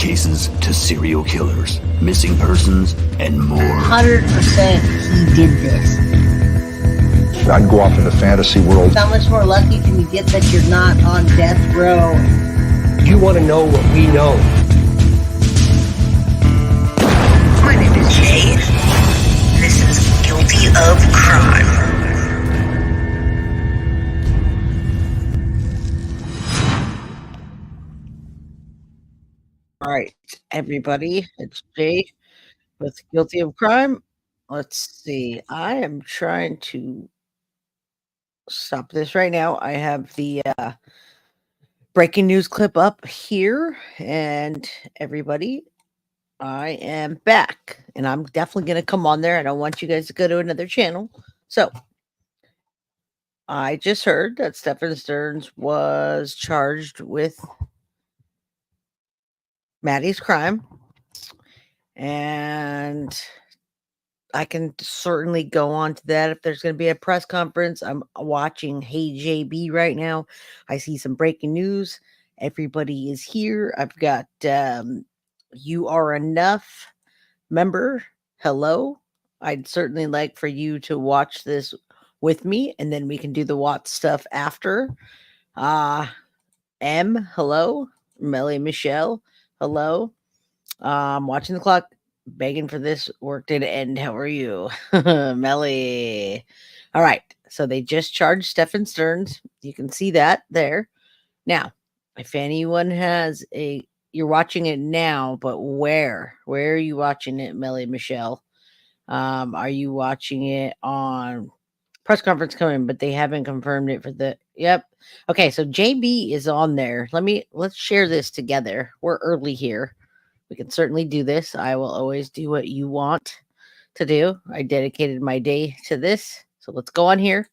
cases to serial killers, missing persons, and more. 100% he did this. I'd go off in the fantasy world. How much more lucky can you get that you're not on death row? You want to know what we know. My name is Jay. This is Guilty of Crime. All right, everybody, it's Jay with Guilty of Crime. Let's see. I am trying to stop this right now. I have the breaking news clip up here, and everybody, I am back, and I'm definitely going to come on there. I don't want you guys to go to another channel. So, I just heard that STEPHAN STERNS was charged with Maddie's crime, and I can certainly go on to that if there's going to be a press conference. I'm watching Hey JB right now. I see some breaking news. Everybody is here. I've got You Are Enough member. Hello. I'd certainly like for you to watch this with me, and then we can do the watch stuff after. M, hello. Melly Michelle, hello. Watching the clock, begging for this workday to end. How are you? Melly. All right. So they just charged STEPHAN STERNS. You can see that there. Now, if anyone has you're watching it now, but where are you watching it, Melly Michelle? Are you watching it on press conference coming, but they haven't confirmed it for yep. Okay, so JB is on there. Let's share this together. We're early here. We can certainly do this. I will always do what you want to do. I dedicated my day to this. So let's go on here.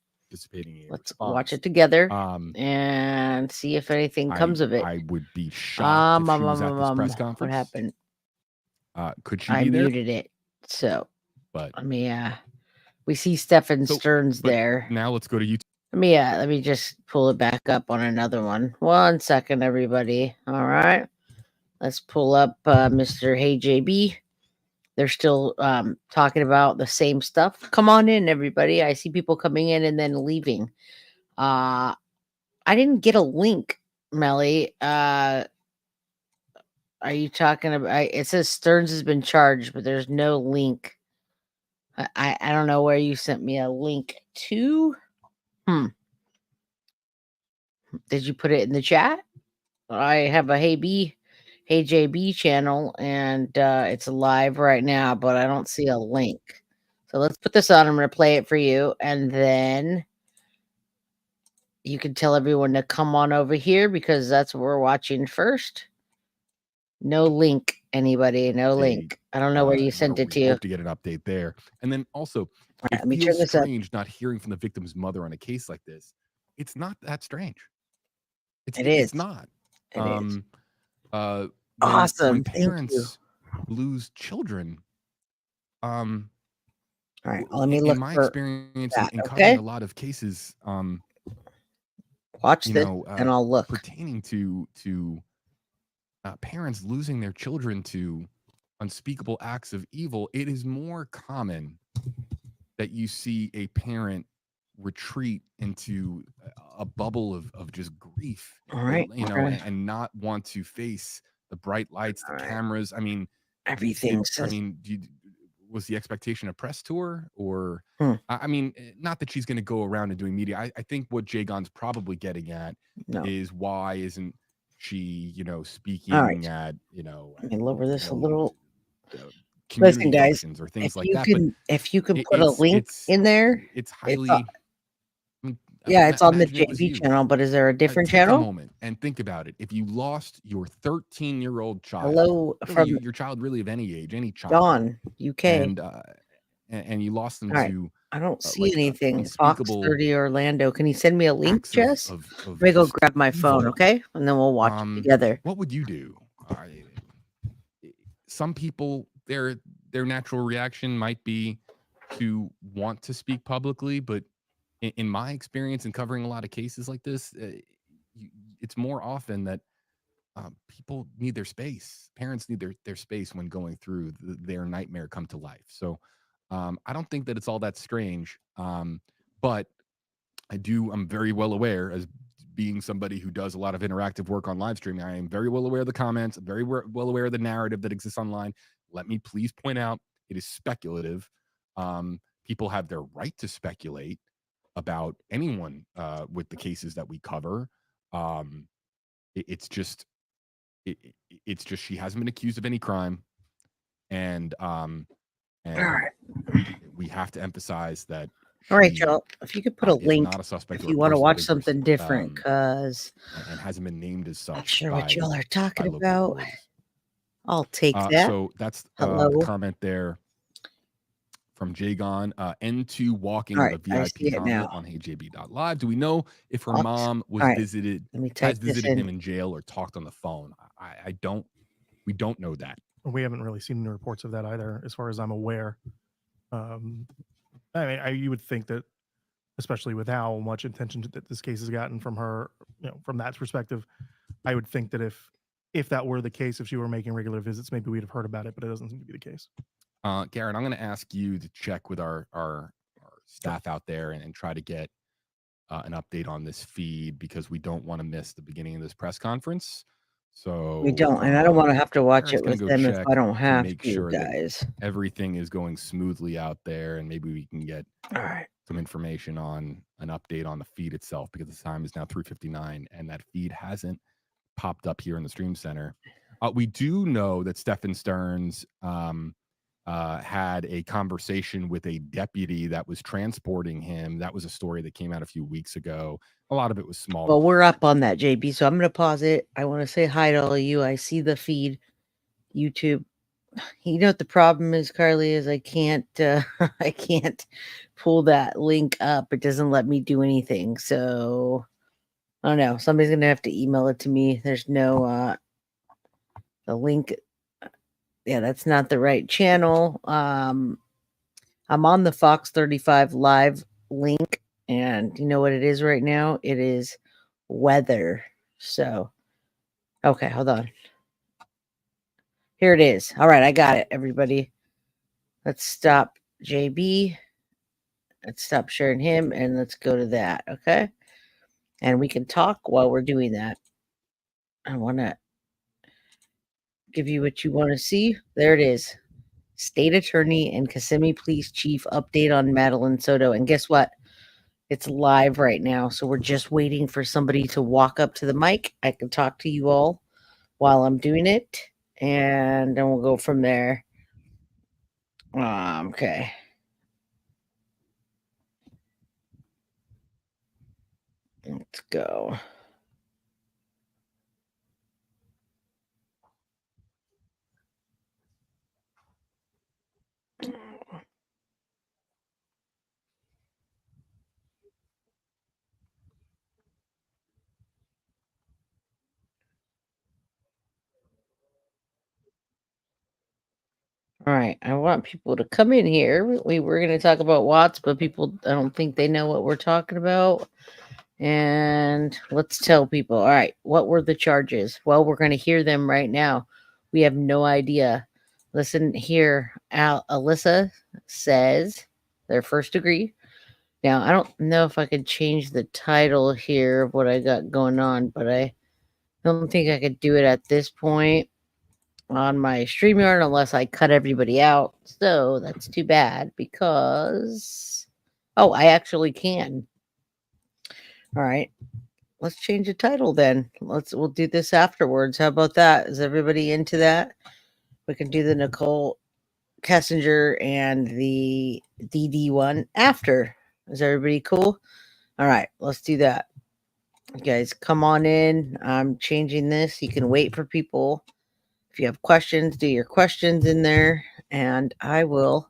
Let's watch it together and see if anything comes of it. I would be shocked if she was at this press conference. What happened? Could she be there? I muted it. So, but we see STEPHAN STERNS there. Now let's go to YouTube. Let me just pull it back up on another one. 1 second, everybody. All right. Let's pull up Mr. Hey JB. They're still talking about the same stuff. Come on in, everybody. I see people coming in and then leaving. I didn't get a link, Melly. Are you talking about? It says STERNS has been charged, but there's no link. I don't know where you sent me a link to. Did you put it in the chat? I have a Hey JB channel, and it's live right now, but I don't see a link. So let's put this on. I'm going to play it for you, and then you can tell everyone to come on over here because that's what we're watching first. No link, anybody. No link. I don't know where you sent it to. You. Hope to get an update there. And then also, right, it feels strange not hearing from the victim's mother on a case like this. It's not that strange. It's not. It is. Awesome. When parents lose children, all right, let me look. In my experience in covering a lot of cases, watch this, and I'll look. Pertaining to parents losing their children to unspeakable acts of evil, it is more common that you see a parent retreat into a bubble of just grief, and not want to face the bright lights, the cameras. I mean, everything. Was the expectation a press tour, or I mean, not that she's going to go around and doing media. I think what Jay Gon's probably getting at is why isn't she, speaking at, let me lower this a little. Listen, guys, or things like that. If you can put a link in there, it's highly. It's on the JB channel, but is there a different channel? Take a moment and think about it. If you lost your 13-year-old child, hello, from your child really of any age, any child, Don, UK, and you lost them to. I don't see anything. Fox 30 Orlando. Can you send me a link, Jess? Let me go grab my phone, okay? And then we'll watch it together. What would you do? Some people, their natural reaction might be to want to speak publicly, but in my experience in covering a lot of cases like this, it's more often that people need their space. Parents need their space when going through their nightmare come to life. So I don't think that it's all that strange. But I'm very well aware, as being somebody who does a lot of interactive work on live streaming, I am very well aware of the comments, very well aware of the narrative that exists online. Let me please point out, it is speculative. People have their right to speculate about anyone with the cases that we cover. It's just she hasn't been accused of any crime, and we have to emphasize that. All right, y'all. If you could put a link, not a suspect if or you a want to person of watch interest, something different, because and hasn't been named as such. not sure what by- y'all are by talking local about. authorities. I'll take that. So that's Hello. the comment there from Jagon. N2 walking All with right, a I VIP see it comment now. on HeyJB.live. Do we know if her All mom was right, visited, let me type has this visited in. him in jail or talked on the phone? I don't. We don't know that. We haven't really seen any reports of that either, as far as I'm aware. I mean, you would think that, especially with how much attention that this case has gotten from her, from that perspective, I would think that if that were the case, if she were making regular visits, maybe we'd have heard about it, but it doesn't seem to be the case. Garrett, I'm going to ask you to check with our staff out there and try to get an update on this feed, because we don't want to miss the beginning of this press conference. So We don't, and I don't want to have to watch Garrett's it gonna with go them if check I don't to have make to, sure that guys. everything is going smoothly out there, and maybe we can get All right. some information on an update on the feed itself, because the time is now 3:59 and that feed hasn't popped up here in the stream center. We do know that STEPHAN STERNS had a conversation with a deputy that was transporting him. That was a story that came out a few weeks ago. A lot of it was small. Well, we're up on that, JB, so I'm going to pause it. I want to say hi to all of you. I see the feed, YouTube. You know what the problem is, Carly, is I can't I can't pull that link up. It doesn't let me do anything. So I don't know. Somebody's going to have to email it to me. There's no the link. Yeah, that's not the right channel. I'm on the Fox 35 live link, and you know what it is right now? It is weather. So, okay, hold on. Here it is. All right, I got it, everybody. Let's stop JB. Let's stop sharing him, and let's go to that, okay? And we can talk while we're doing that. I want to give you what you want to see. There it is. State Attorney and Kissimmee Police Chief update on Madeline Soto. And guess what? It's live right now. So we're just waiting for somebody to walk up to the mic. I can talk to you all while I'm doing it. And then we'll go from there. Okay. Let's go. All right, I want people to come in here. We were going to talk about Watts, but people, I don't think they know what we're talking about. And let's tell people. All right, what were the charges? Well, we're going to hear them right now. We have no idea. Listen here. Alyssa says they're first degree. Now, I don't know if I could change the title here of what I got going on, but I don't think I could do it at this point on my StreamYard unless I cut everybody out. So that's too bad because, oh, I actually can. All right, let's change the title then. We'll do this afterwards. How about that? Is everybody into that? We can do the Nicole Kessinger and the DD one after. Is everybody cool? All right, let's do that. You guys, come on in. I'm changing this. You can wait for people. If you have questions, do your questions in there, and I will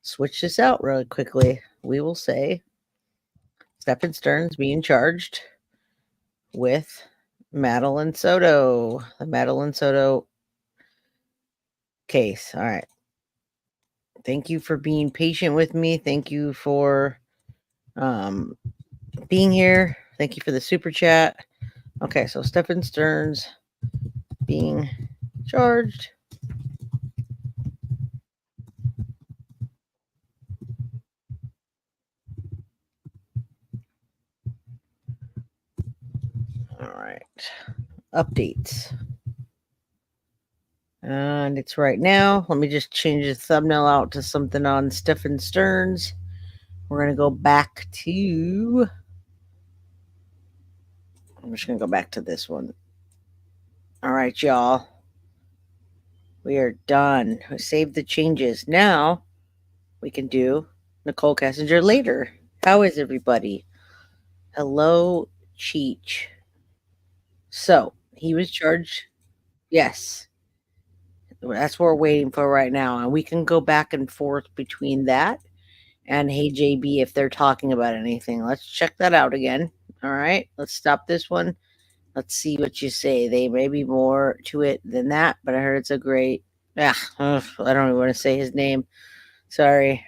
switch this out really quickly. We will say STEPHAN STERNS being charged with Madeline Soto, the Madeline Soto case. All right. Thank you for being patient with me. Thank you for being here. Thank you for the super chat. Okay, so STEPHAN STERNS being charged. All right. Updates. And it's right now. Let me just change the thumbnail out to something on STEPHAN STERNS. We're going to go back to. I'm just going to go back to this one. All right, y'all. We are done. We saved the changes. Now we can do Nicole Kessinger later. How is everybody? Hello, Cheech. So he was charged. Yes. That's what we're waiting for right now. And we can go back and forth between that and Hey JB if they're talking about anything. Let's check that out again. All right. Let's stop this one. Let's see what you say. They may be more to it than that, but I heard it's a great. I don't even want to say his name. Sorry.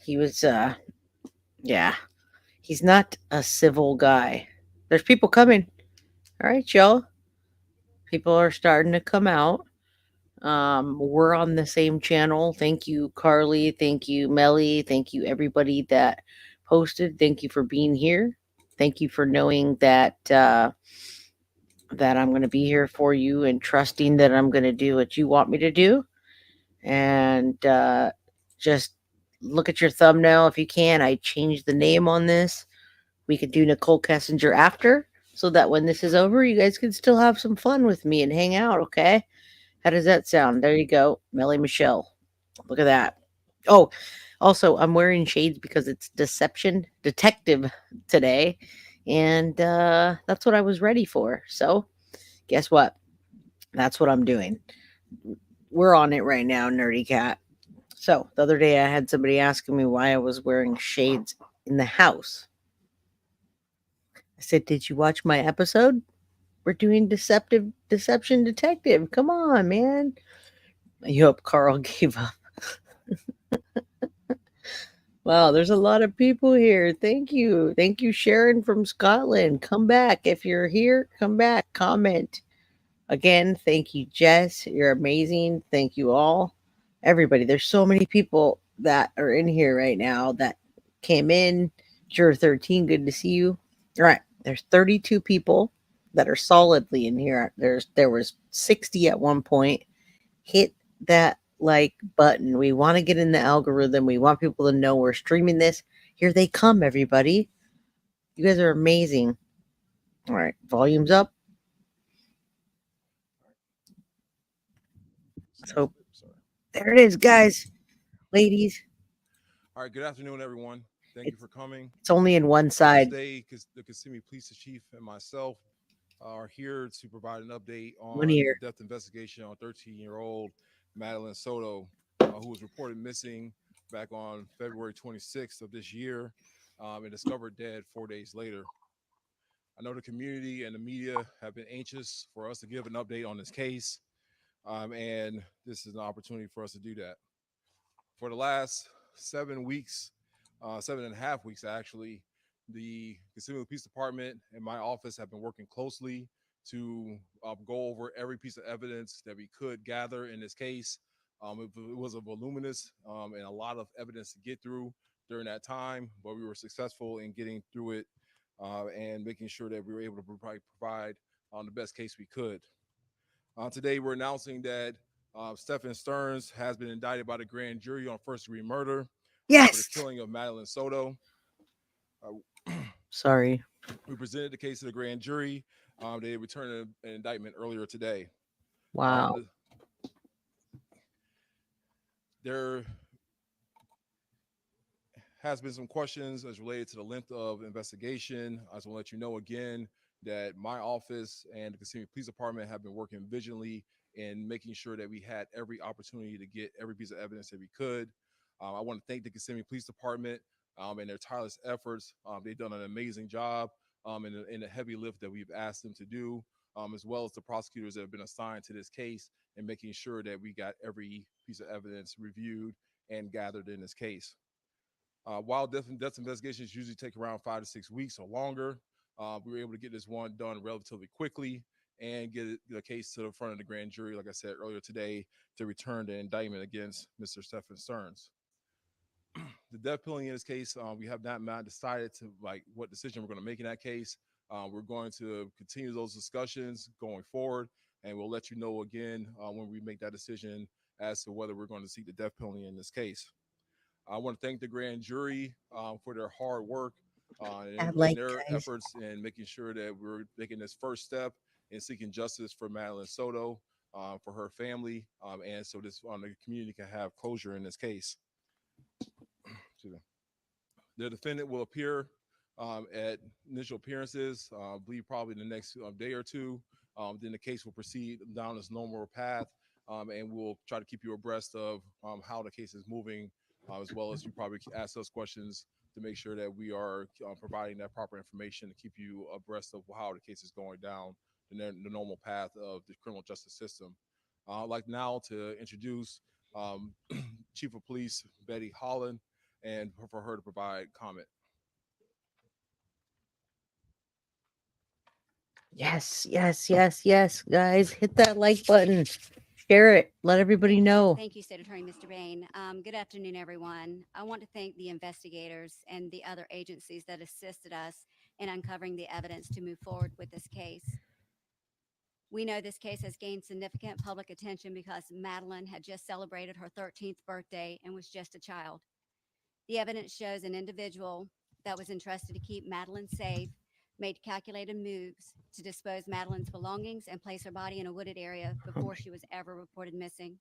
He was, yeah. He's not a civil guy. There's people coming. All right, y'all. People are starting to come out. We're on the same channel. Thank you, Carly. Thank you, Melly. Thank you, everybody that posted. Thank you for being here. Thank you for knowing that that I'm going to be here for you and trusting that I'm going to do what you want me to do. And just look at your thumbnail if you can. I changed the name on this. We could do Nicole Kessinger after, so that when this is over, you guys can still have some fun with me and hang out, okay? How does that sound? There you go. Melly Michelle. Look at that. Oh, also, I'm wearing shades because it's Deception Detective today. And that's what I was ready for. So, guess what? That's what I'm doing. We're on it right now, Nerdy Cat. So, the other day I had somebody asking me why I was wearing shades in the house. I said, "Did you watch my episode? We're doing Deception Detective. Come on, man." I hope Carl gave up. Wow, there's a lot of people here. Thank you. Thank you, Sharon from Scotland. Come back. If you're here, come back. Comment. Again, thank you, Jess. You're amazing. Thank you all. Everybody. There's so many people that are in here right now that came in. Juror 13, good to see you. All right. There's 32 people that are solidly in here. There was 60 at one point. Hit that like button. We want to get in the algorithm. We want people to know we're streaming this. Here they come, everybody. You guys are amazing. All right, volume's up. So there it is, guys, ladies. All right, good afternoon, everyone. Thank you for coming. It's only in one side. Today, the Kissimmee Police Chief and myself are here to provide an update on One the ear. death investigation on 13-year-old Madeline Soto, who was reported missing back on February 26th of this year and discovered dead 4 days later. I know the community and the media have been anxious for us to give an update on this case, and this is an opportunity for us to do that. For the last 7 weeks, 7.5 weeks actually, the Kissimmee Police Department and my office have been working closely to go over every piece of evidence that we could gather in this case. It was a voluminous and a lot of evidence to get through during that time, but we were successful in getting through it and making sure that we were able to provide the best case we could. Today, we're announcing that STEPHAN STERNS has been indicted by the grand jury on first-degree murder for the killing of Madeline Soto. Sorry. We presented the case to the grand jury. They returned an indictment earlier today. Wow. There has been some questions as related to the length of investigation. I just want to let you know again that my office and the Kissimmee Police Department have been working vigilantly in making sure that we had every opportunity to get every piece of evidence that we could. I want to thank the Kissimmee Police Department and their tireless efforts. They've done an amazing job in the heavy lift that we've asked them to do, as well as the prosecutors that have been assigned to this case and making sure that we got every piece of evidence reviewed and gathered in this case. While death investigations usually take around 5 to 6 weeks or longer, we were able to get this one done relatively quickly. and get the case to the front of the grand jury, like I said earlier today, to return the indictment against Mr. STEPHAN STERNS. The death penalty in this case, we have not decided to what decision we're going to make in that case. We're going to continue those discussions going forward, and we'll let you know again when we make that decision as to whether we're going to seek the death penalty in this case. I want to thank the grand jury for their hard work and their efforts in making sure that we're making this first step in seeking justice for Madeline Soto, for her family, and so this the community can have closure in this case. The defendant will appear at initial appearances, I believe probably the next day or two. Then the case will proceed down its normal path, and we'll try to keep you abreast of how the case is moving, as well as you probably ask us questions to make sure that we are providing that proper information to keep you abreast of how the case is going down the normal path of the criminal justice system. I'd like now to introduce Chief of Police Betty Holland, and for her to provide comment. Yes, guys, hit that like button, share it, let everybody know. Thank you, State Attorney Mr. Bain. Good afternoon, everyone. I want to thank the investigators and the other agencies that assisted us in uncovering the evidence to move forward with this case. We know this case has gained significant public attention because Madeline had just celebrated her 13th birthday and was just a child. The evidence shows an individual that was entrusted to keep Madeline safe made calculated moves to dispose Madeline's belongings and place her body in a wooded area before she was ever reported missing.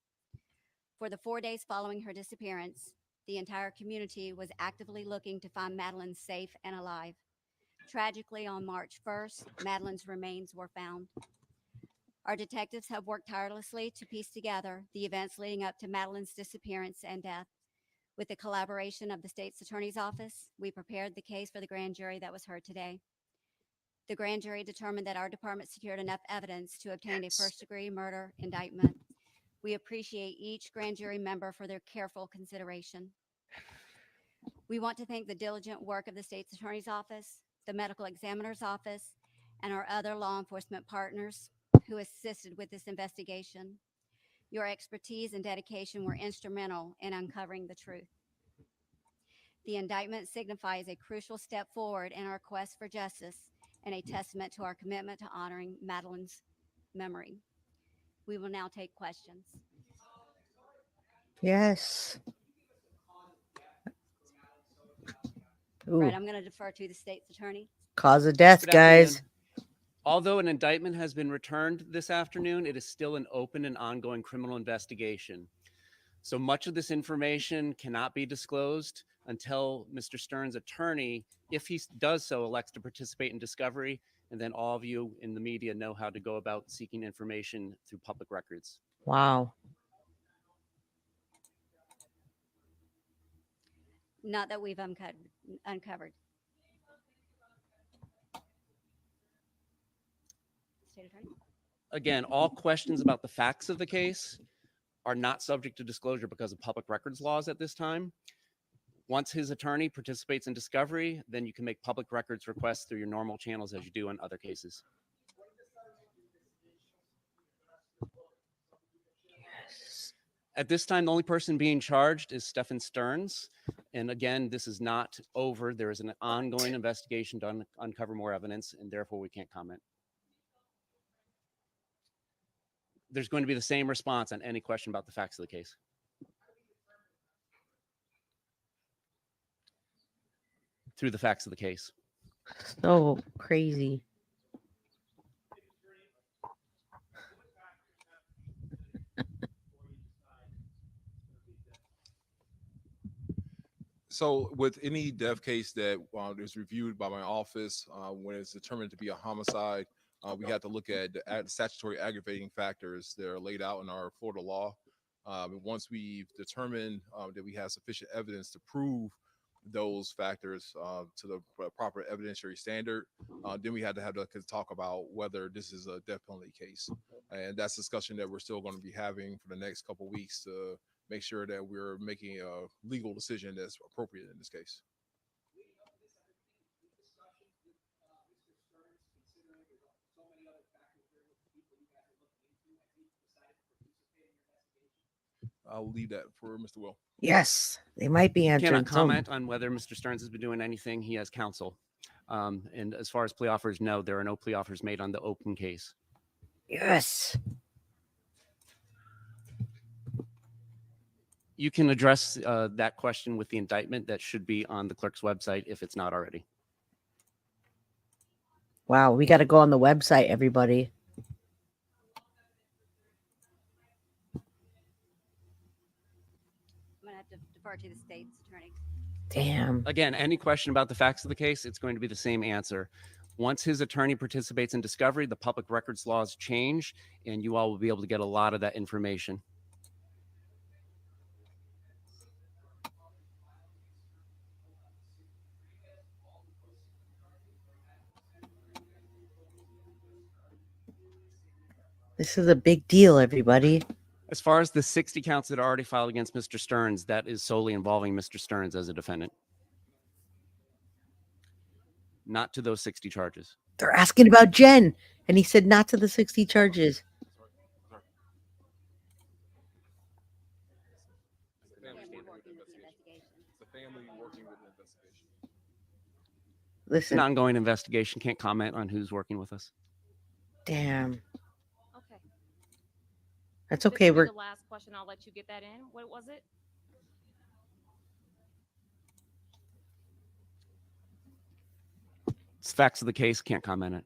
For the 4 days following her disappearance, the entire community was actively looking to find Madeline safe and alive. Tragically, on March 1st, Madeline's remains were found. Our detectives have worked tirelessly to piece together the events leading up to Madeline's disappearance and death. With the collaboration of the state's attorney's office, we prepared the case for the grand jury that was heard today. The grand jury determined that our department secured enough evidence to obtain a first-degree murder indictment. We appreciate each grand jury member for their careful consideration. We want to thank the diligent work of the state's attorney's office, the medical examiner's office, and our other law enforcement partners who assisted with this investigation. Your expertise and dedication were instrumental in uncovering the truth. The indictment signifies a crucial step forward in our quest for justice and a testament to our commitment to honoring Madeline's memory. We will now take questions. Yes. Ooh. Right, I'm going to defer to the state's attorney. Cause of death, Good guys. afternoon. Although an indictment has been returned this afternoon, it is still an open and ongoing criminal investigation. So much of this information cannot be disclosed until Mr. Stern's attorney, if he does so, elects to participate in discovery, and then all of you in the media know how to go about seeking information through public records. Wow. Not that we've uncovered. State attorney? Again, all questions about the facts of the case are not subject to disclosure because of public records laws at this time. Once his attorney participates in discovery, then you can make public records requests through your normal channels as you do in other cases. Yes. At this time, the only person being charged is STEPHAN STERNS. And again, this is not over. There is an ongoing investigation to uncover more evidence, and therefore we can't comment. There's going to be the same response on any question about the facts of the case. Through the facts of the case. So crazy. So with any death case that is reviewed by my office, when it's determined to be a homicide, we have to look at the statutory aggravating factors that are laid out in our Florida law. And once we've determined that we have sufficient evidence to prove those factors to the proper evidentiary standard, then we had to have to talk about whether this is a death penalty case. And that's a discussion that we're still going to be having for the next couple of weeks to make sure that we're making a legal decision that's appropriate in this case. I'll leave that for Mr. Will. Yes, they might be answering Cannot some. comment on whether Mr. Stearns has been doing anything. He has counsel. And as far as plea offers, no, there are no plea offers made on the open case. Yes. You can address that question with the indictment that should be on the clerk's website if it's not already. Wow, we got to go on the website, everybody. I'm going to have to defer to the state's attorney. Damn. Again, any question about the facts of the case, it's going to be the same answer. Once his attorney participates in discovery, the public records laws change, and you all will be able to get a lot of that information. This is a big deal, everybody. As far as the 60 counts that are already filed against Mr. Stearns, that is solely involving Mr. Stearns as a defendant. Not to those 60 charges. They're asking about Jen, and he said not to the 60 charges. It's Listen, an ongoing investigation. Can't comment on who's working with us. damn. Okay. That's This okay. will be We're the last question. I'll let you get that in. What was it? It's facts of the case. Can't comment on it.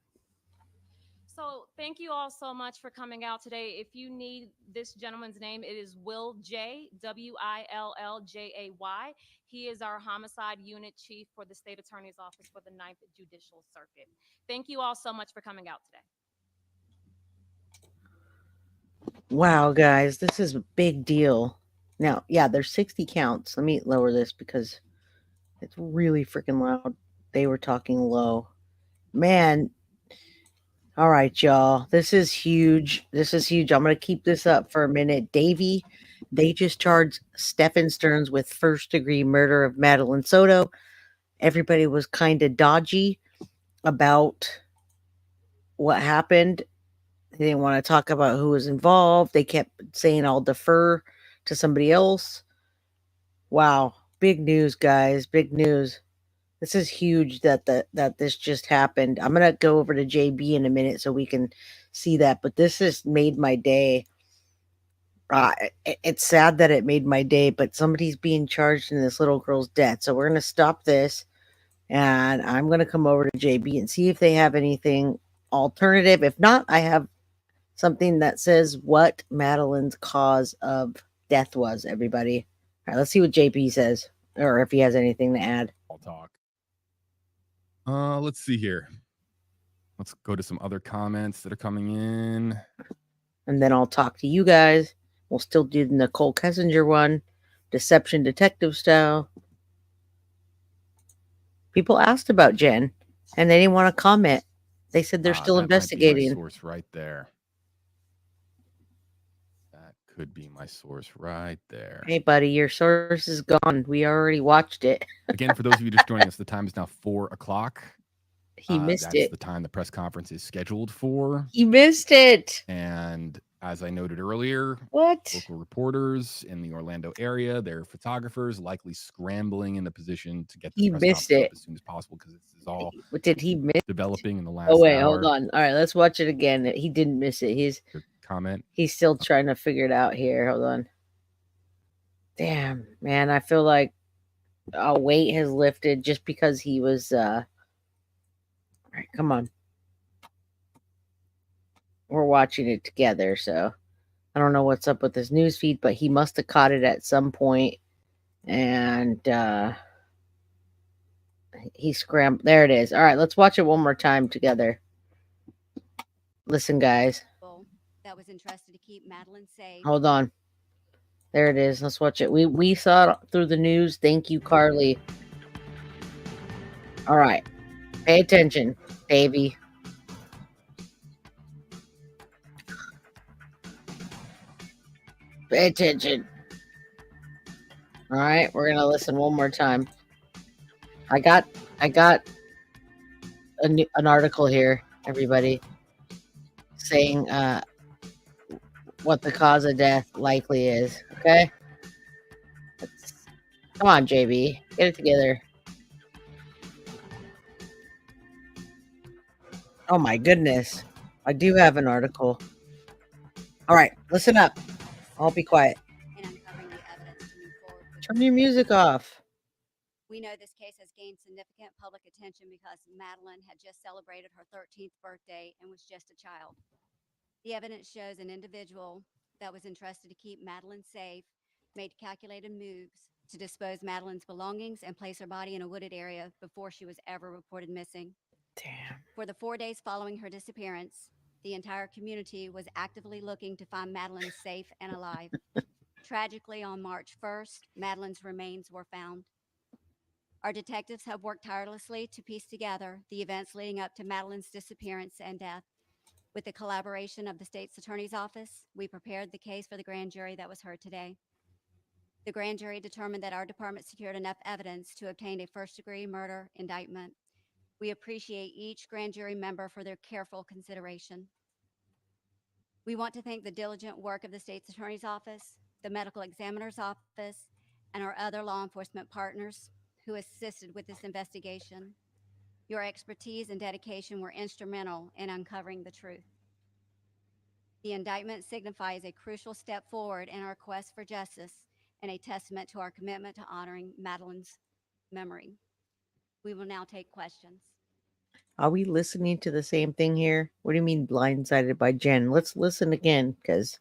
So thank you all so much for coming out today. If you need this gentleman's name, it is Will J, WILLJAY. He is our homicide unit chief for the state attorney's office for the 9th Judicial Circuit. Thank you all so much for coming out today. wow, guys. This is a big deal. Now, yeah, there's 60 counts. Let me lower this because it's really freaking loud. They were talking low. Man. All right, y'all. This is huge. This is huge. I'm going to keep this up for a minute. Davey, they just charged STEPHAN Stearns with first-degree murder of Madeline Soto. Everybody was kind of dodgy about what happened. They didn't want to talk about who was involved. They kept saying, I'll defer to somebody else. Wow. Big news, guys. Big news. This is huge that this just happened. I'm going to go over to JB in a minute so we can see that. But this has made my day. It's sad that it made my day, but somebody's being charged in this little girl's death. So we're going to stop this. And I'm going to come over to JB and see if they have anything alternative. If not, I have something that says what Madeline's cause of death was, everybody. All right, let's see what JB says, or if he has anything to add. I'll talk. Let's see here. Let's go to some other comments that are coming in. And then I'll talk to you guys. We'll still do the Nicole Kessinger one, deception detective style. People asked about Jen, and they didn't want to comment. They said they're still That might be my investigating. source right there. That could be my source right there. Hey, buddy, your source is gone. We already watched it. Again, for those of you just joining us, the time is now 4 o'clock. He missed that's it. the time the press conference is scheduled for. He missed it. And as I noted earlier, What? local reporters in the Orlando area, their photographers likely scrambling in the position to get the He press missed conference up it. as soon as possible because this is all What did he miss? developing in the last Oh wait, hour. hold on. All right, let's watch it again. He didn't miss it. Good comment. He's still trying to figure it out here. Hold on. Damn, man, I feel like a weight has lifted just because he was all right, come on. We're watching it together, so I don't know what's up with his news feed, but he must have caught it at some point, and he scrambled. There it is. All right, let's watch it one more time together. Listen, guys. That was entrusted to keep Madeline safe. Hold on. There it is. Let's watch it. We saw it through the news. Thank you, Carly. All right. Pay attention, Davey. Pay attention. All right, we're gonna listen one more time. I got an article here, everybody, saying what the cause of death likely is. Okay, come on, JB, get it together. Oh my goodness, I do have an article. All right, listen up. I'll be quiet. In uncovering the evidence to move forward with Turn this your case. music off. We know this case has gained significant public attention because Madeline had just celebrated her 13th birthday and was just a child. The evidence shows an individual that was entrusted to keep Madeline safe made calculated moves to dispose Madeline's belongings and place her body in a wooded area before she was ever reported missing. Damn. For the 4 days following her disappearance, the entire community was actively looking to find Madeline safe and alive. Tragically, on March 1st, Madeline's remains were found. Our detectives have worked tirelessly to piece together the events leading up to Madeline's disappearance and death. With the collaboration of the state's attorney's office, we prepared the case for the grand jury that was heard today. The grand jury determined that our department secured enough evidence to obtain a first-degree murder indictment. We appreciate each grand jury member for their careful consideration. We want to thank the diligent work of the state's attorney's office, the medical examiner's office, and our other law enforcement partners who assisted with this investigation. Your expertise and dedication were instrumental in uncovering the truth. The indictment signifies a crucial step forward in our quest for justice and a testament to our commitment to honoring Madeline's memory. We will now take questions. Are we listening to the same thing here? What do you mean blindsided by Jen? Let's listen again, because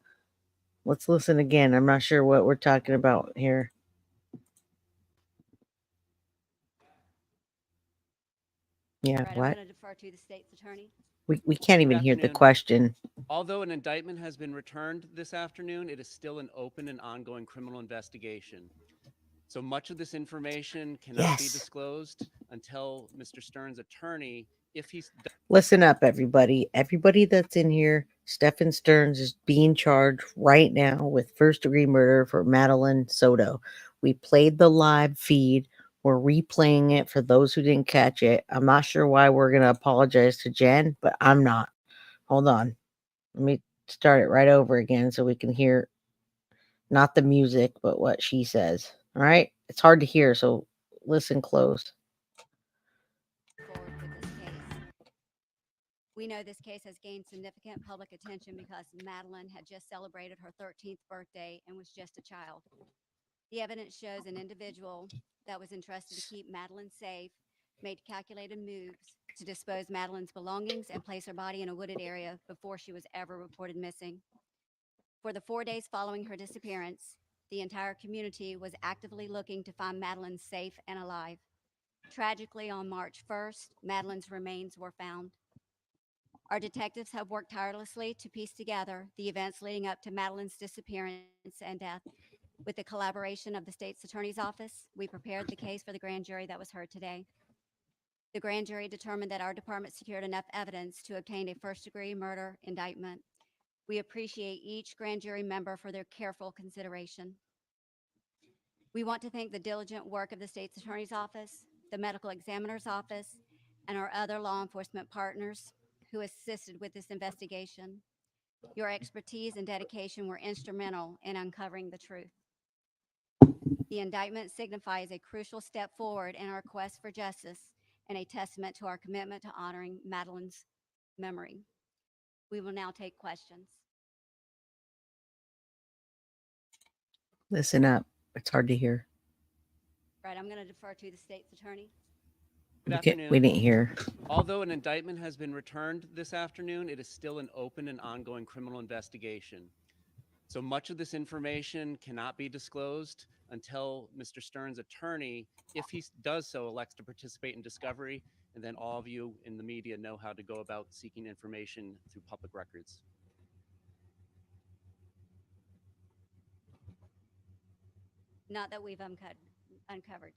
let's listen again. I'm not sure what we're talking about here. Yeah, Right, what? I'm going to defer to the state's attorney. We can't even hear the afternoon. question. Although an indictment has been returned this afternoon, it is still an open and ongoing criminal investigation. So much of this information cannot be Yes. disclosed until Mr. Stern's attorney, if he's Listen up, everybody. Everybody that's in here, Stephan Stearns is being charged right now with first-degree murder for Madeline Soto. We played the live feed. We're replaying it for those who didn't catch it. I'm not sure why we're going to apologize to Jen, but I'm not. Hold on. Let me start it right over again so we can hear not the music, but what she says. All right? It's hard to hear, so listen close. Forward with this case. We know this case has gained significant public attention because Madeline had just celebrated her 13th birthday and was just a child. The evidence shows an individual that was entrusted to keep Madeline safe made calculated moves to dispose Madeline's belongings and place her body in a wooded area before she was ever reported missing. For the 4 days following her disappearance, the entire community was actively looking to find Madeline safe and alive. Tragically, on March 1st, Madeline's remains were found. Our detectives have worked tirelessly to piece together the events leading up to Madeline's disappearance and death. With the collaboration of the state's attorney's office, we prepared the case for the grand jury that was heard today. The grand jury determined that our department secured enough evidence to obtain a first-degree murder indictment. We appreciate each grand jury member for their careful consideration. We want to thank the diligent work of the state's attorney's office, the medical examiner's office, and our other law enforcement partners who assisted with this investigation. Your expertise and dedication were instrumental in uncovering the truth. The indictment signifies a crucial step forward in our quest for justice and a testament to our commitment to honoring Madeline's memory. We will now take questions. Listen up. It's hard to hear. Right, I'm going to defer to the state's attorney. Good We afternoon. didn't hear. Although an indictment has been returned this afternoon, it is still an open and ongoing criminal investigation. So much of this information cannot be disclosed until Mr. Stern's attorney, if he does so, elects to participate in discovery, and then all of you in the media know how to go about seeking information through public records. Not that we've uncovered.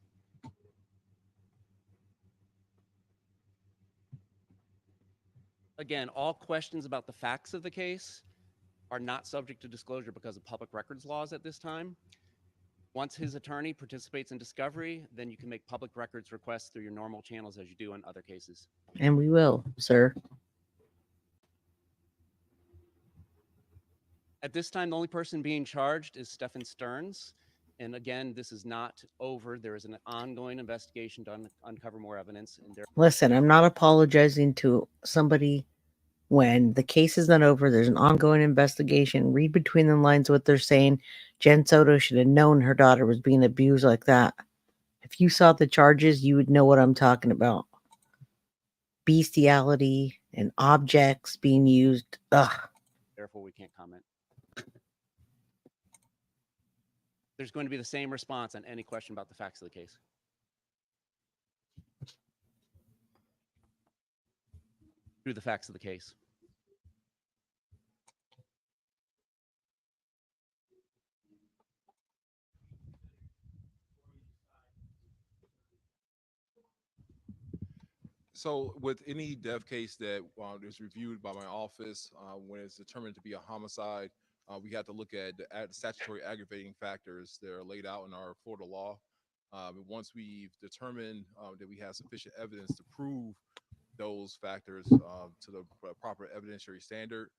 Again, all questions about the facts of the case are not subject to disclosure because of public records laws at this time. Once his attorney participates in discovery, then you can make public records requests through your normal channels as you do in other cases. And we will, sir. At this time, the only person being charged is Stephan STERNS. And again, this is not over. There is an ongoing investigation to uncover more evidence. And there. Listen, I'm not apologizing to somebody when the case is not over. There's an ongoing investigation. Read between the lines what they're saying. Jen Soto should have known her daughter was being abused like that. If you saw the charges, you would know what I'm talking about. Bestiality and objects being used. Ugh. Therefore, we can't comment. There's going to be the same response on any question about the facts of the case. Through the facts of the case. So with any death case that is reviewed by my office, when it's determined to be a homicide, we have to look at the statutory aggravating factors that are laid out in our Florida law. Once we've determined that we have sufficient evidence to prove those factors to the proper evidentiary standard,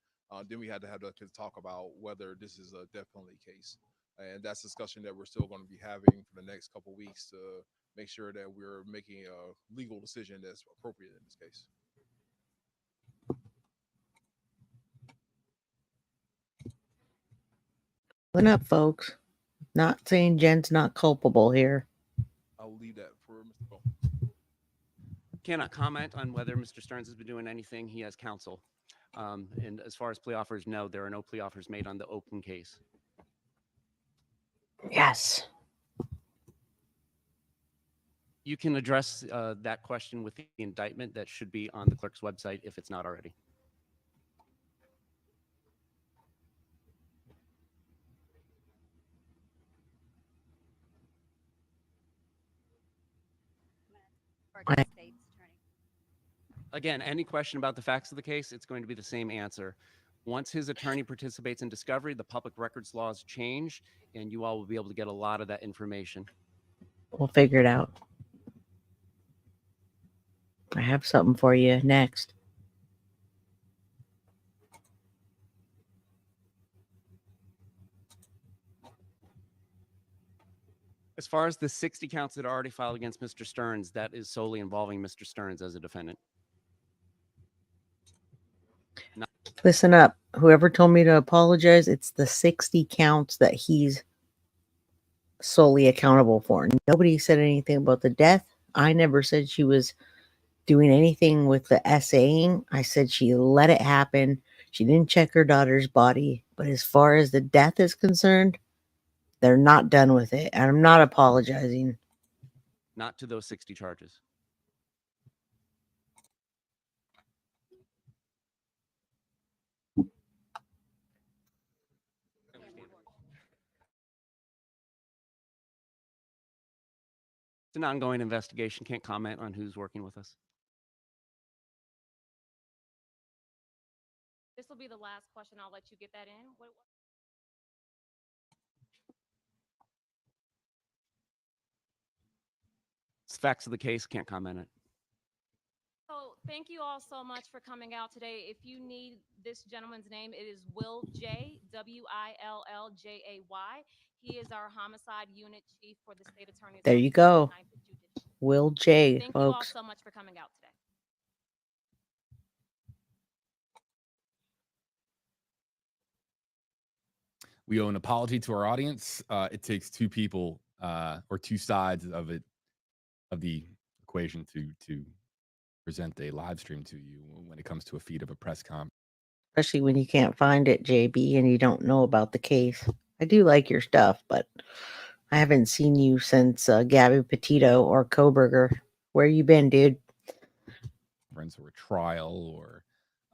then we had to have to talk about whether this is a death penalty case. And that's a discussion that we're still going to be having for the next couple of weeks to make sure that we're making a legal decision that's appropriate in this case. Listen up, folks. Not saying Jen's not culpable here. I'll leave that for Mr. Cole. Cannot comment on whether Mr. Stearns has been doing anything. He has counsel. And as far as plea offers, no, there are no plea offers made on the open case. Yes. You can address that question with the indictment that should be on the clerk's website if it's not already. Again, any question about the facts of the case, it's going to be the same answer. Once his attorney participates in discovery, the public records laws change, and you all will be able to get a lot of that information. We'll figure it out. I have something for you next. As far as the 60 counts that are already filed against Mr. Stearns, that is solely involving Mr. Stearns as a defendant. Listen up. Whoever told me to apologize, it's the 60 counts that he's solely accountable for. Nobody said anything about the death. I never said she was doing anything with the essaying. I said she let it happen. She didn't check her daughter's body. But as far as the death is concerned, they're not done with it. And I'm not apologizing. Not to those 60 charges. It's an ongoing investigation. Can't comment on who's working with us. This will be the last question. I'll let you get that in. It's facts of the case. Can't comment on it. So thank you all so much for coming out today. If you need this gentleman's name, it is Will J, WILLJAY. He is our homicide unit chief for the state attorney's office. There you go. Will J, Thank folks. you all so much for coming out today. We owe an apology to our audience. It takes two people or two sides of it, of the equation to present a live stream to you when it comes to a feed of a press conference. Especially when you can't find it, JB, and you don't know about the case. I do like your stuff, but I haven't seen you since Gabby Petito or Koberger. Where you been, dude? Or a trial or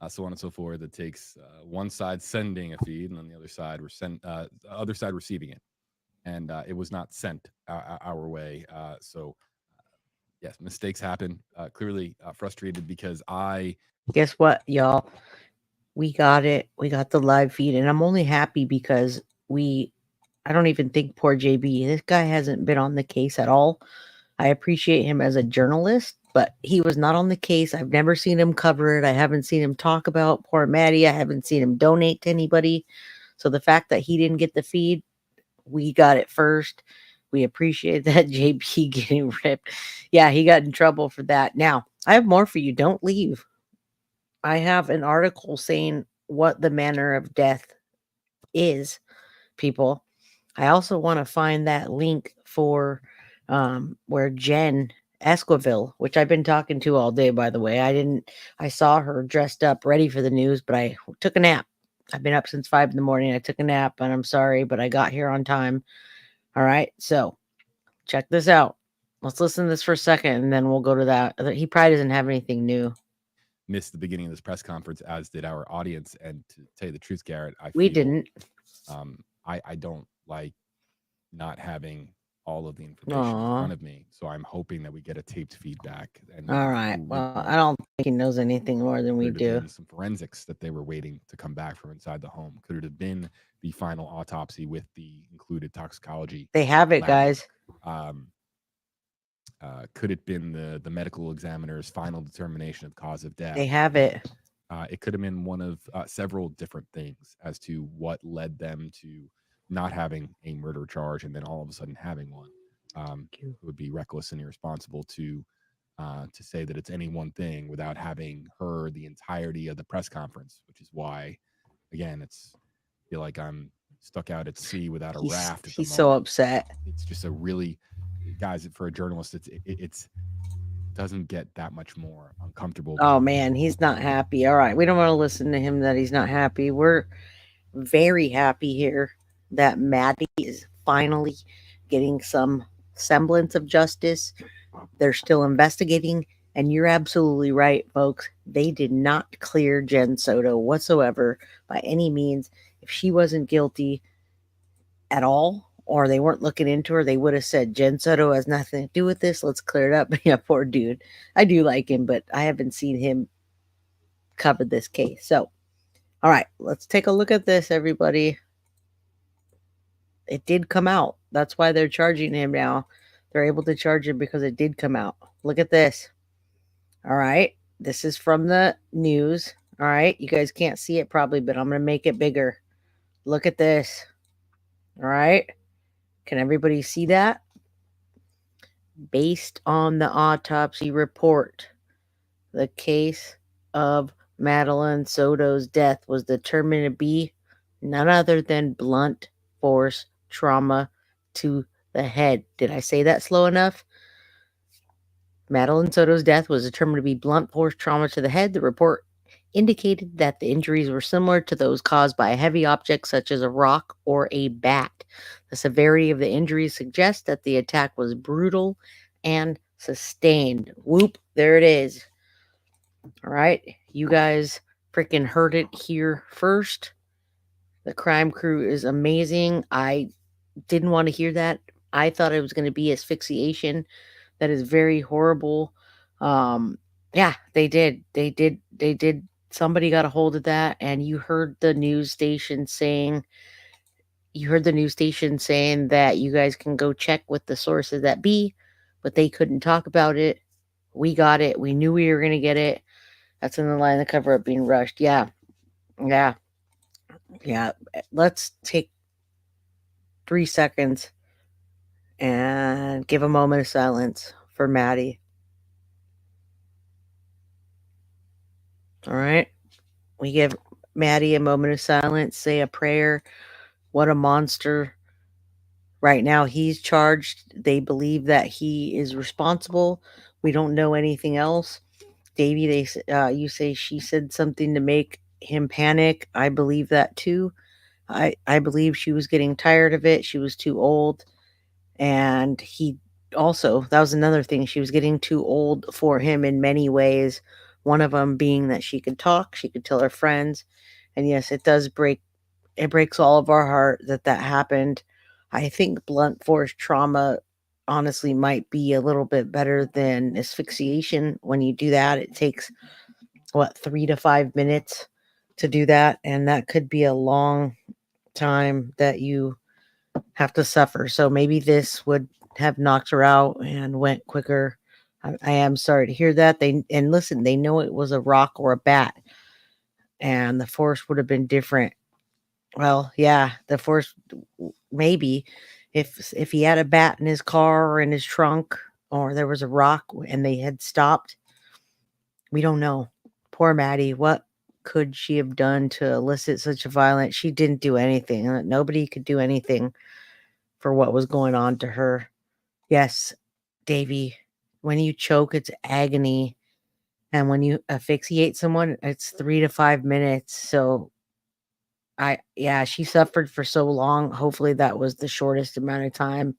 so on and so forth. It takes one side sending a feed and on the other side other side receiving it, and it was not sent our way. So yes, mistakes happen. Clearly frustrated because guess what, y'all? We got it. We got the live feed, and I'm only happy because I don't even think poor JB, this guy hasn't been on the case at all. I appreciate him as a journalist, but he was not on the case. I've never seen him cover it. I haven't seen him talk about poor Maddie. I haven't seen him donate to anybody. So the fact that he didn't get the feed, we got it first. We appreciate that. JP getting ripped. Yeah, he got in trouble for that. Now, I have more for you. Don't leave. I have an article saying what the manner of death is, people. I also want to find that link for where Jen Esquivel, which I've been talking to all day, by the way. I saw her dressed up ready for the news, but I took a nap. I've been up since 5 a.m. I took a nap, and I'm sorry, but I got here on time. All right, so check this out. Let's listen to this for a second, and then we'll go to that. He probably doesn't have anything new. Missed the beginning of this press conference, as did our audience. And to tell you the truth, Garrett, We didn't. I don't like not having all of the information in front of me. So I'm hoping that we get a taped feedback. And All right. Well, I don't think he knows anything more than we do. Some forensics that they were waiting to come back from inside the home. Could it have been the final autopsy with the included toxicology? They have it, lab? guys. Could it have been the medical examiner's final determination of cause of death? They have it. It could have been one of several different things as to what led them to not having a murder charge and then all of a sudden having one. It would be reckless and irresponsible to say that it's any one thing without having heard the entirety of the press conference, which is why, again, I feel like I'm stuck out at sea without a raft. He's so upset. It's just a really, guys, for a journalist, it's doesn't get that much more uncomfortable. Oh man, he's not happy. All right, we don't want to listen to him that he's not happy. We're very happy here that Maddie is finally getting some semblance of justice. They're still investigating, and you're absolutely right, folks. They did not clear Jen Soto whatsoever by any means. If she wasn't guilty at all, or they weren't looking into her, they would have said Jen Soto has nothing to do with this. Let's clear it up. Yeah, poor dude. I do like him, but I haven't seen him cover this case. So, all right, let's take a look at this, everybody. It did come out. That's why they're charging him now. They're able to charge him because it did come out. Look at this. All right. This is from the news. All right. You guys can't see it probably, but I'm going to make it bigger. Look at this. All right. Can everybody see that? Based on the autopsy report, the case of Madeline Soto's death was determined to be none other than blunt force trauma to the head. Did I say that slow enough? Madeline Soto's death was determined to be blunt force trauma to the head. The report indicated that the injuries were similar to those caused by a heavy object such as a rock or a bat. The severity of the injuries suggests that the attack was brutal and sustained. Whoop, there it is. All right, you guys freaking heard it here first. The crime crew is amazing. I didn't want to hear that. I thought it was going to be asphyxiation. That is very horrible. Yeah, they did. Somebody got a hold of that, and you heard the news station saying that you guys can go check with the sources that be, but they couldn't talk about it. We got it. We knew we were going to get it. That's in the line of cover up being rushed. Yeah. Let's take 3 seconds and give a moment of silence for Maddie. All right. We give Maddie a moment of silence, say a prayer. What a monster. Right now, he's charged. They believe that he is responsible. We don't know anything else. Davey, you say she said something to make him panic. I believe that too. I believe she was getting tired of it. She was too old. And he also, that was another thing. She was getting too old for him in many ways. One of them being that she could talk, she could tell her friends. And yes, it breaks all of our heart that happened. I think blunt force trauma honestly might be a little bit better than asphyxiation. When you do that, it takes 3 to 5 minutes to do that. And that could be a long time that you have to suffer. So maybe this would have knocked her out and went quicker. I am sorry to hear that. They know it was a rock or a bat, and the force would have been different. Well, yeah, the force maybe if he had a bat in his car or in his trunk or there was a rock and they had stopped, we don't know. Poor Maddie, what could she have done to elicit such a violence? She didn't do anything. Nobody could do anything for what was going on to her. Yes, Davy, when you choke, it's agony. And when you asphyxiate someone, it's 3 to 5 minutes. So yeah, she suffered for so long. Hopefully that was the shortest amount of time.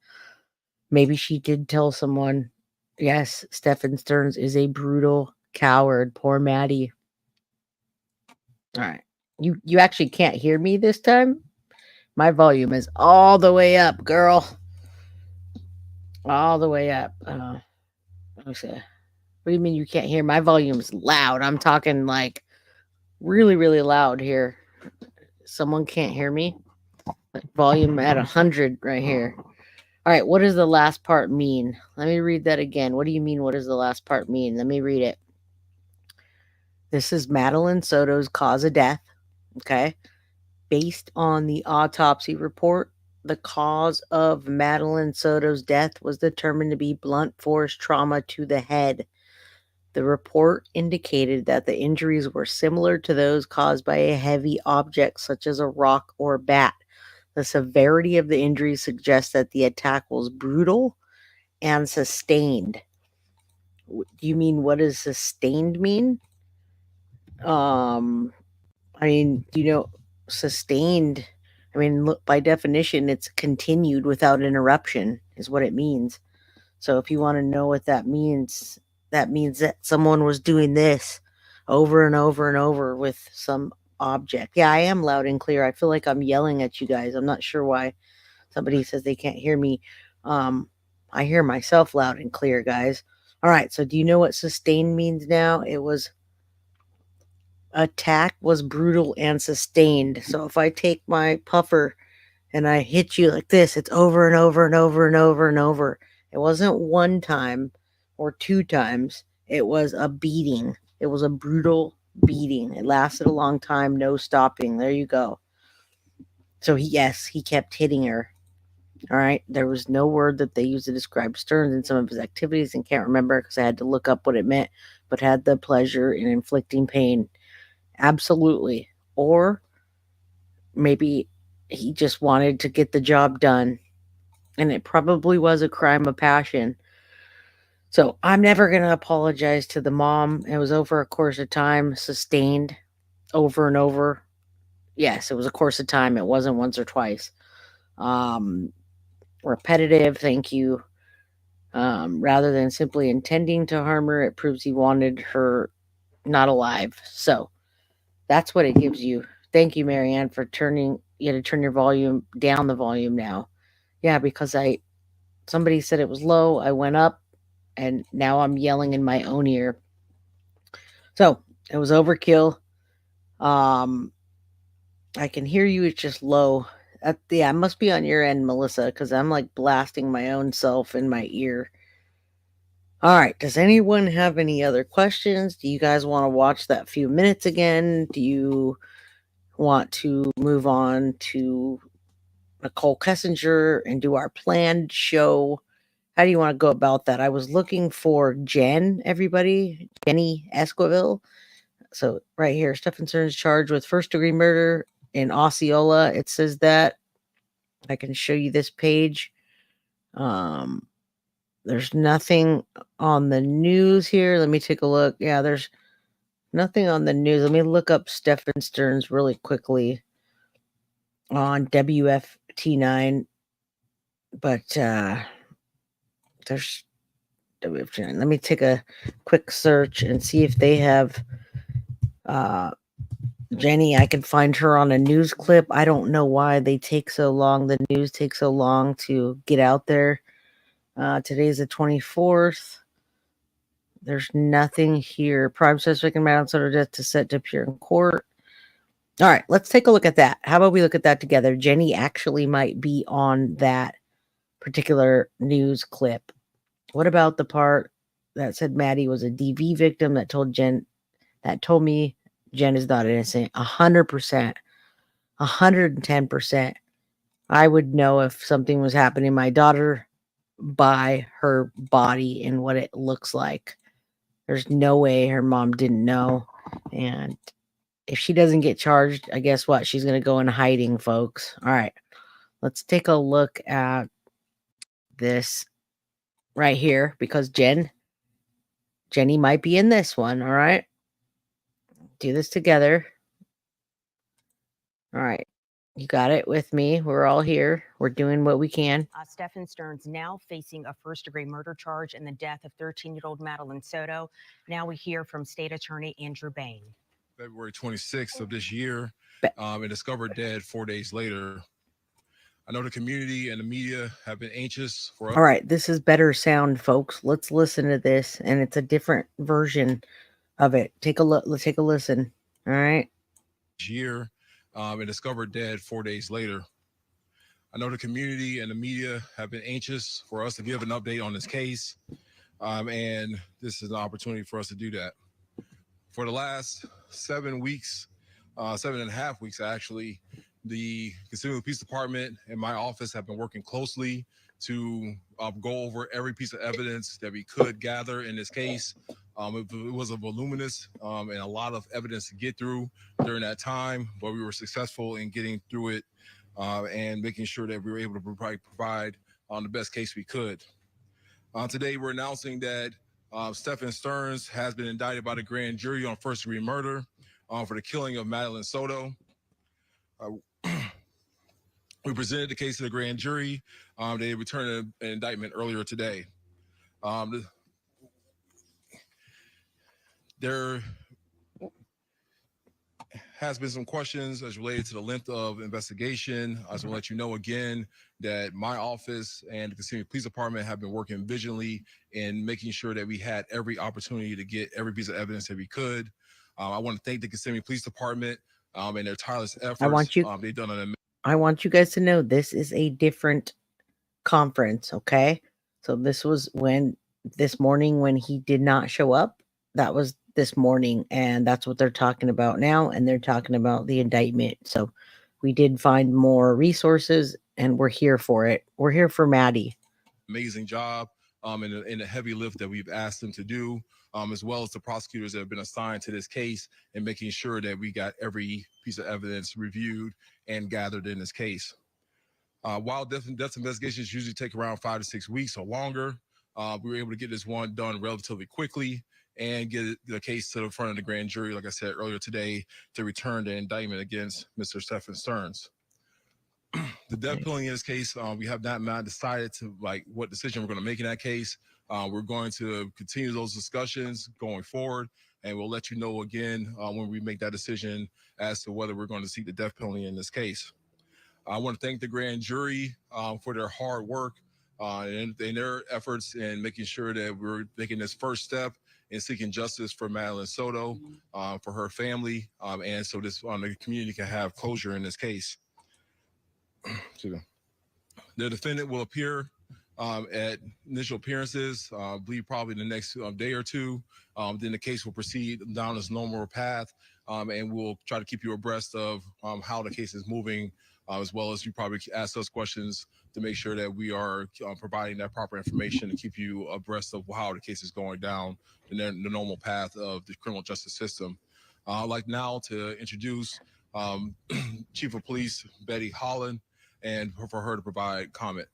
Maybe she did tell someone. Yes, Stephan Stearns is a brutal coward. Poor Maddie. All right. You actually can't hear me this time? My volume is all the way up, girl. All the way up. Let me see. What do you mean you can't hear? My volume's loud. I'm talking like really, really loud here. Someone can't hear me? Volume at 100 right here. All right, what does the last part mean? Let me read that again. What do you mean, what does the last part mean? Let me read it. This is Madeline Soto's cause of death, okay? Based on the autopsy report, the cause of Madeline Soto's death was determined to be blunt force trauma to the head. The report indicated that the injuries were similar to those caused by a heavy object such as a rock or bat. The severity of the injuries suggests that the attack was brutal and sustained. Do you mean, what does sustained mean? I mean, sustained. I mean, look, by definition, it's continued without interruption, is what it means. So if you want to know what that means that someone was doing this over and over and over with some object. Yeah, I am loud and clear. I feel like I'm yelling at you guys. I'm not sure why somebody says they can't hear me. I hear myself loud and clear, guys. All right, so do you know what sustained means now? It was attack was brutal and sustained. So if I take my puffer and I hit you like this, it's over and over and over and over and over. It wasn't one time or 2 times. It was a beating. It was a brutal beating. It lasted a long time, no stopping. There you go. So he kept hitting her. All right. There was no word that they used to describe Stearns in some of his activities and can't remember because I had to look up what it meant, but had the pleasure in inflicting pain. Absolutely. Or maybe he just wanted to get the job done, and it probably was a crime of passion. So I'm never going to apologize to the mom. It was over a course of time, sustained over and over. Yes, it was a course of time. It wasn't once or twice. Repetitive, thank you. Rather than simply intending to harm her, it proves he wanted her not alive. So that's what it gives you. Thank you, Marianne, for turning. You had to turn your volume down. The volume now. Yeah, because somebody said it was low. I went up, and now I'm yelling in my own ear. So it was overkill. I can hear you. It's just low. Yeah, it must be on your end, Melissa, because I'm like blasting my own self in my ear. All right. Does anyone have any other questions? Do you guys want to watch that few minutes again? Do you want to move on to Nicole Kessinger and do our planned show? How do you want to go about that? I was looking for Jenny Esquivel. So right here, Stephan Stearns charged with first-degree murder in Osceola. It says that. I can show you this page. There's nothing on the news here. Let me take a look. Yeah, there's nothing on the news. Let me look up Stephan Stearns really quickly on WFT9. But there's WFT9. Let me take a quick search and see if they have Jenny. I can find her on a news clip. I don't know why they take so long. The news takes so long to get out there. Today's the 24th. There's nothing here. Prime suspect in Madeline Soto death to set to appear in court. All right, let's take a look at that. How about we look at that together? Jenny actually might be on that particular news clip. What about the part that said Maddie was a DV victim that told me Jen is not innocent? 100%. 110%. I would know if something was happening to my daughter by her body and what it looks like. There's no way her mom didn't know. And if she doesn't get charged, I guess what? She's going to go in hiding, folks. All right. Let's take a look at this right here because Jenny might be in this one. All right. Do this together. All right. You got it with me. We're all here. We're doing what we can. STEPHAN STERNS now facing a first-degree murder charge in the death of 13-year-old Madeline Soto. Now we hear from State Attorney Andrew Bain. February 26th of this year, and discovered dead 4 days later. I know the community and the media have been anxious for us. All right, this is better sound, folks. Let's listen to this, and it's a different version of it. Take a look. Let's take a listen. All right. Year, and discovered dead 4 days later. I know the community and the media have been anxious for us to give an update on this case, and this is an opportunity for us to do that. For the last 7 weeks, 7.5 weeks actually, the Kissimmee Police Department and my office have been working closely to go over every piece of evidence that we could gather in this case. It was a voluminous and a lot of evidence to get through during that time, but we were successful in getting through it and making sure that we were able to provide the best case we could. Today, we're announcing that STEPHAN STERNS has been indicted by the grand jury on first-degree murder for the killing of Madeline Soto. We presented the case to the grand jury. They returned an indictment earlier today. There has been some questions as related to the length of investigation. I just want to let you know again that my office and the Kissimmee Police Department have been working vigilantly in making sure that we had every opportunity to get every piece of evidence that we could. I want to thank the Kissimmee Police Department and their tireless efforts. They've done an I want you guys to know this is a different conference, okay? So this was this morning when he did not show up. That was this morning, and that's what they're talking about now, and they're talking about the indictment. So we did find more resources, and we're here for it. We're here for Maddie. Amazing job in the heavy lift that we've asked them to do, as well as the prosecutors that have been assigned to this case and making sure that we got every piece of evidence reviewed and gathered in this case. While death investigations usually take around 5 to 6 weeks or longer, we were able to get this one done relatively quickly and get the case to the front of the grand jury, like I said earlier today, to return the indictment against Mr. STEPHAN STERNS. The death penalty in this case, we have not decided to what decision we're going to make in that case. We're going to continue those discussions going forward, and we'll let you know again when we make that decision as to whether we're going to seek the death penalty in this case. I want to thank the grand jury for their hard work and their efforts in making sure that we're making this first step in seeking justice for Madeline Soto, for her family, and so the community can have closure in this case. The defendant will appear at initial appearances, I believe probably the next day or two. Then the case will proceed down its normal path, and we'll try to keep you abreast of how the case is moving, as well as you probably ask us questions to make sure that we are providing that proper information to keep you abreast of how the case is going down the normal path of the criminal justice system. I'd like now to introduce Chief of Police Betty Holland, and for her to provide comment.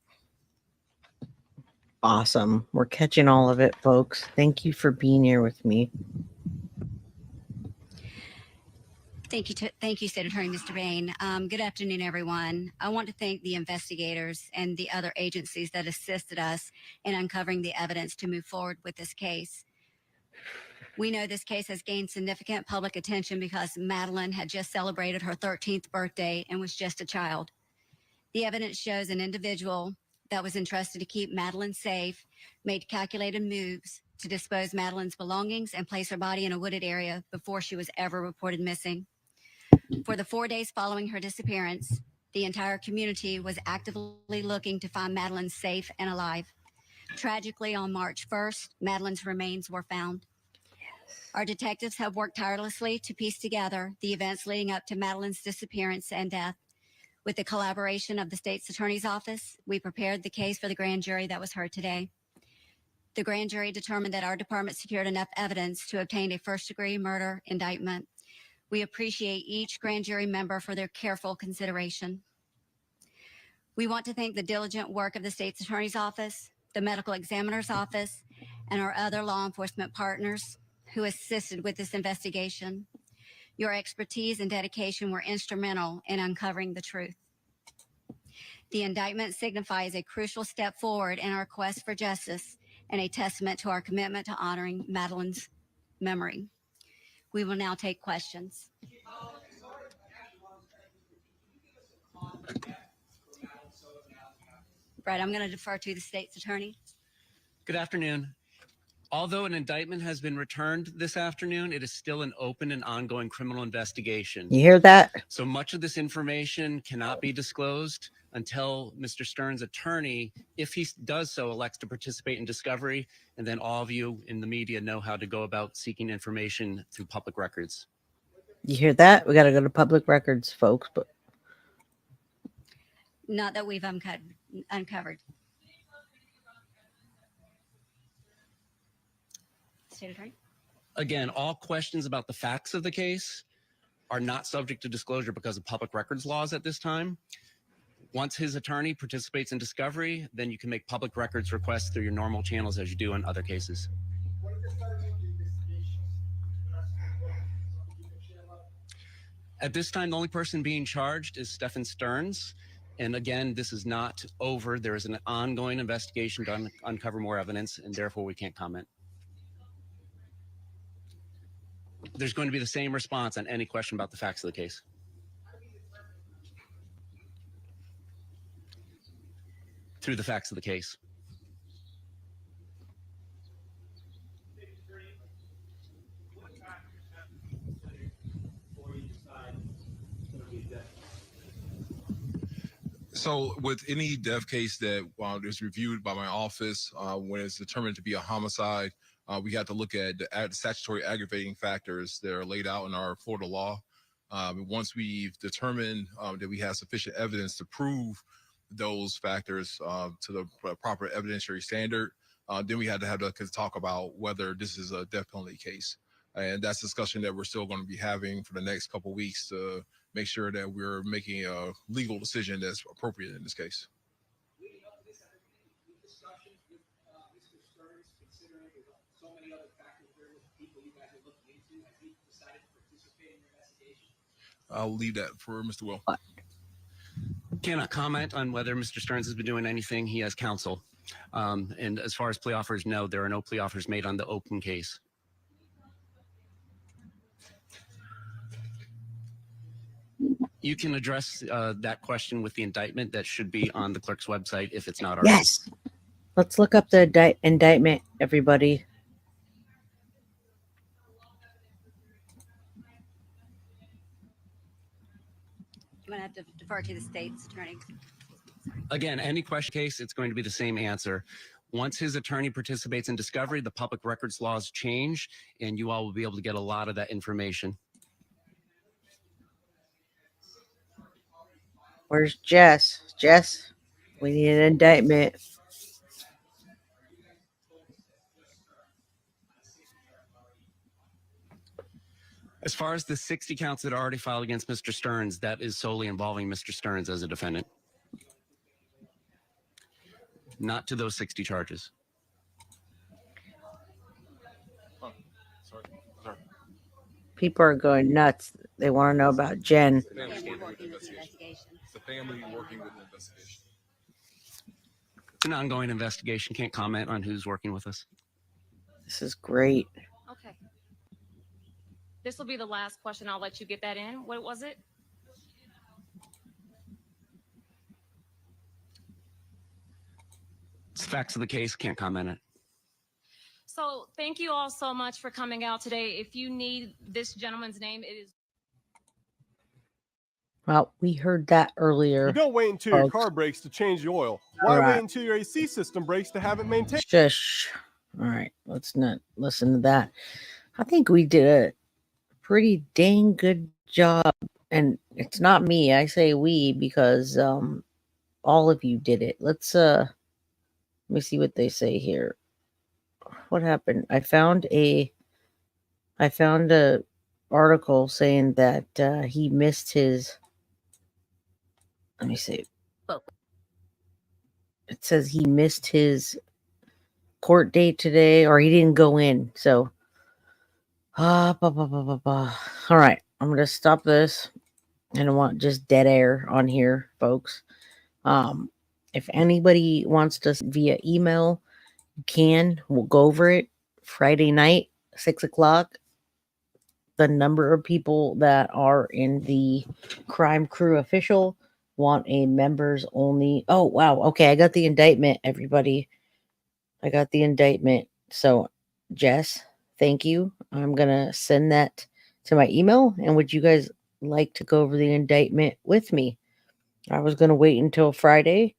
Awesome. We're catching all of it, folks. Thank you for being here with me. Thank you, State Attorney Mr. Bain. Good afternoon, everyone. I want to thank the investigators and the other agencies that assisted us in uncovering the evidence to move forward with this case. We know this case has gained significant public attention because Madeline had just celebrated her 13th birthday and was just a child. The evidence shows an individual that was entrusted to keep Madeline safe made calculated moves to dispose Madeline's belongings and place her body in a wooded area before she was ever reported missing. For the 4 days following her disappearance, the entire community was actively looking to find Madeline safe and alive. Tragically, on March 1st, Madeline's remains were found. Our detectives have worked tirelessly to piece together the events leading up to Madeline's disappearance and death. With the collaboration of the state's attorney's office, we prepared the case for the grand jury that was heard today. The grand jury determined that our department secured enough evidence to obtain a first-degree murder indictment. We appreciate each grand jury member for their careful consideration. We want to thank the diligent work of the state's attorney's office, the medical examiner's office, and our other law enforcement partners who assisted with this investigation. Your expertise and dedication were instrumental in uncovering the truth. The indictment signifies a crucial step forward in our quest for justice and a testament to our commitment to honoring Madeline's memory. We will now take questions. Brett, I'm going to defer to the state's attorney. Good afternoon. Although an indictment has been returned this afternoon, it is still an open and ongoing criminal investigation. You hear that? So much of this information cannot be disclosed until Mr. Stern's attorney, if he does so, elects to participate in discovery, and then all of you in the media know how to go about seeking information through public records. You hear that? We got to go to public records, folks. But Not that we've uncovered. State attorney? Again, all questions about the facts of the case are not subject to disclosure because of public records laws at this time. Once his attorney participates in discovery, then you can make public records requests through your normal channels as you do in other cases. At this time, the only person being charged is STEPHAN STERNS. And again, this is not over. There is an ongoing investigation to uncover more evidence, and therefore we can't comment. There's going to be the same response on any question about the facts of the case. Through the facts of the case. So with any death case that is reviewed by my office, when it's determined to be a homicide, we have to look at the statutory aggravating factors that are laid out in our Florida law. Once we've determined that we have sufficient evidence to prove those factors to the proper evidentiary standard, then we had to have to talk about whether this is a death penalty case. And that's a discussion that we're still going to be having for the next couple of weeks to make sure that we're making a legal decision that's appropriate in this case. I'll leave that for Mr. Will. Cannot comment on whether Mr. Stearns has been doing anything. He has counsel. And as far as plea offers, no, there are no plea offers made on the open case. You can address that question with the indictment that should be on the clerk's website if it's not already. yes, let's look up the indictment, everybody. I'm going to have to defer to the state's attorney. Again, any question case, it's going to be the same answer. Once his attorney participates in discovery, the public records laws change, and you all will be able to get a lot of that information. Where's Jess? Jess, we need an indictment. As far as the 60 counts that are already filed against Mr. Stearns, that is solely involving Mr. Stearns as a defendant. Not to those 60 charges. Sorry. People are going nuts. They want to know about Jen. The family working with the investigation. It's an ongoing investigation. Can't comment on who's working with us. This is great. Okay. This will be the last question. I'll let you get that in. What was it? It's facts of the case. Can't comment on it. So thank you all so much for coming out today. If you need this gentleman's name, it is. Well, we heard that earlier. You don't wait until your folks. car breaks to change the oil. Why All right. wait until your AC system breaks to have it maintained? Shush. All right, let's not listen to that. I think we did a pretty dang good job. And it's not me. I say we because all of you did it. Let me see what they say here. What happened? I found a article saying that he missed his. Let me see. It says he missed his court date today, or he didn't go in. So, All right, I'm gonna stop this. I don't want just dead air on here, folks. If anybody wants to via email, you can. We'll go over it Friday night, 6 o'clock. The number of people that are in the crime crew official want a members only. Oh, wow. Okay, I got the indictment, everybody. I got the indictment. So, Jess, thank you. I'm going to send that to my email. And would you guys like to go over the indictment with me? I was going to wait until Friday,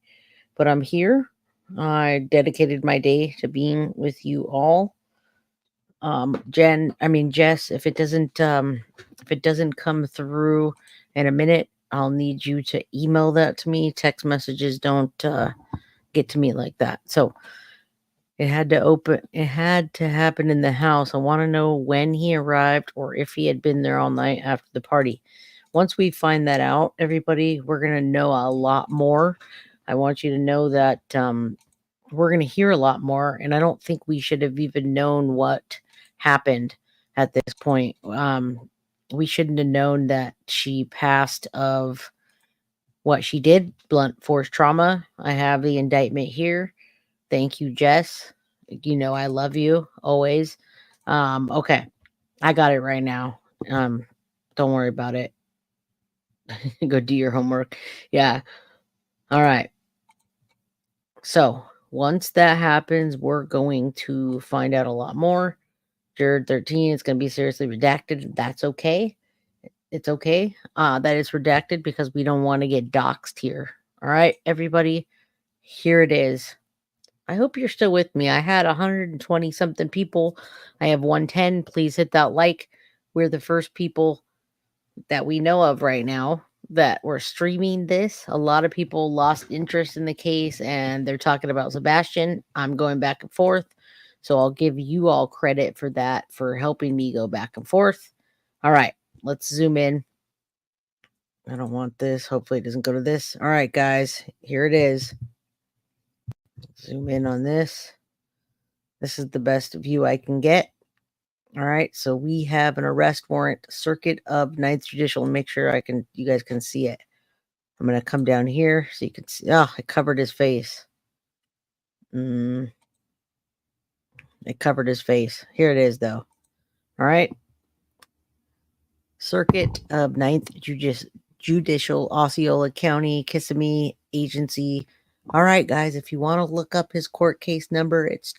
but I'm here. I dedicated my day to being with you all. Jess, if it doesn't come through in a minute, I'll need you to email that to me. Text messages don't get to me like that. So it had to happen in the house. I want to know when he arrived or if he had been there all night after the party. Once we find that out, everybody, we're going to know a lot more. I want you to know that we're going to hear a lot more, and I don't think we should have even known what happened at this point. We shouldn't have known that she passed of what she did, blunt force trauma. I have the indictment here. Thank you, Jess. You know I love you always. Okay. I got it right now. Don't worry about it. Go do your homework. Yeah. All right. So once that happens, we're going to find out a lot more. Jared 13 is going to be seriously redacted. That's okay. It's okay. That is redacted because we don't want to get doxxed here. All right, everybody. Here it is. I hope you're still with me. I had 120 something people. I have 110. Please hit that like. We're the first people that we know of right now that were streaming this. A lot of people lost interest in the case and they're talking about Sebastian. I'm going back and forth. So I'll give you all credit for that, for helping me go back and forth. All right, let's zoom in. I don't want this. Hopefully it doesn't go to this. All right, guys, here it is. Zoom in on this. This is the best view I can get. All right, so we have an arrest warrant, Circuit of Ninth Judicial. Make sure you guys can see it. I'm gonna come down here so you can see. Oh, I covered his face. It covered his face. Here it is, though. All right, Circuit of Ninth Judicial, Osceola County, Kissimmee Agency. All right, guys, if you want to look up his court case number, it's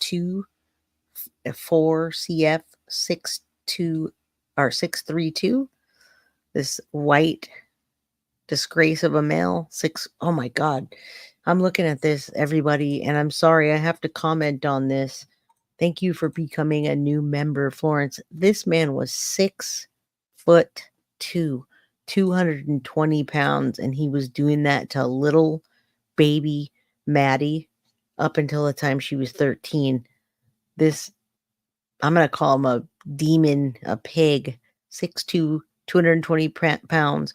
24CF 632. This white disgrace of a male. Oh my God. I'm looking at this, everybody, and I'm sorry I have to comment on this. Thank you for becoming a new member, Florence. This man was 6'2", 220 pounds, and he was doing that to little baby Maddie up until the time she was 13. I'm going to call him a demon, a pig, 6'2", 220 pounds,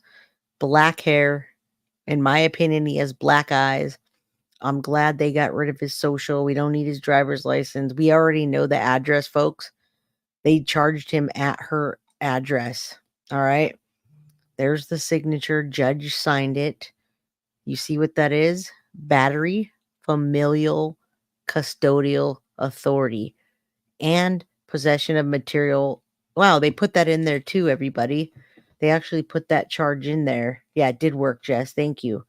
black hair. In my opinion, he has black eyes. I'm glad they got rid of his social. We don't need his driver's license. We already know the address, folks. They charged him at her address. All right. There's the signature. Judge signed it. You see what that is? Battery, familial, custodial authority, and possession of material. Wow, they put that in there too, everybody. They actually put that charge in there. Yeah, it did work, Jess. Thank you.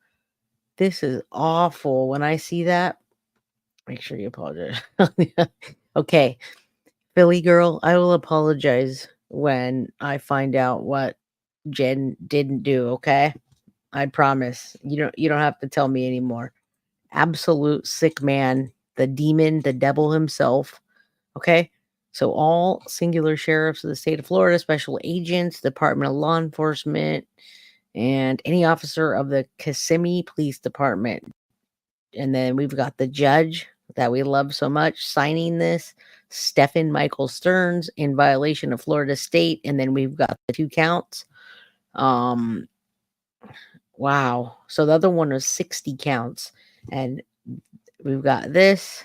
This is awful. When I see that, make sure you apologize. Okay. Philly girl, I will apologize when I find out what Jen didn't do, okay? I promise. You don't have to tell me anymore. Absolute sick man, the demon, the devil himself. Okay? So all singular sheriffs of the state of Florida, special agents, Department of Law Enforcement, and any officer of the Kissimmee Police Department. And then we've got the judge that we love so much signing this, STEPHAN Michael Stearns, in violation of Florida state. And then we've got the 2 counts. Wow. So the other one was 60 counts. And we've got this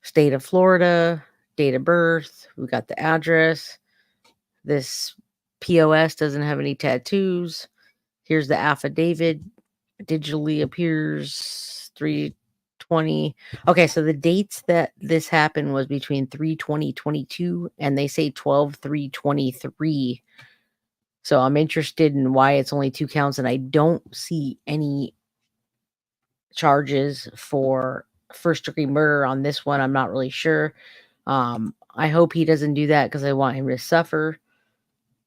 state of Florida, date of birth. We've got the address. This POS doesn't have any tattoos. Here's the affidavit. Digitally appears 3/20. Okay, so the dates that this happened was between 3/20/22 and they say 12/3/23. So I'm interested in why it's only 2 counts, and I don't see any charges for first degree murder on this one. I'm not really sure. I hope he doesn't do that because I want him to suffer.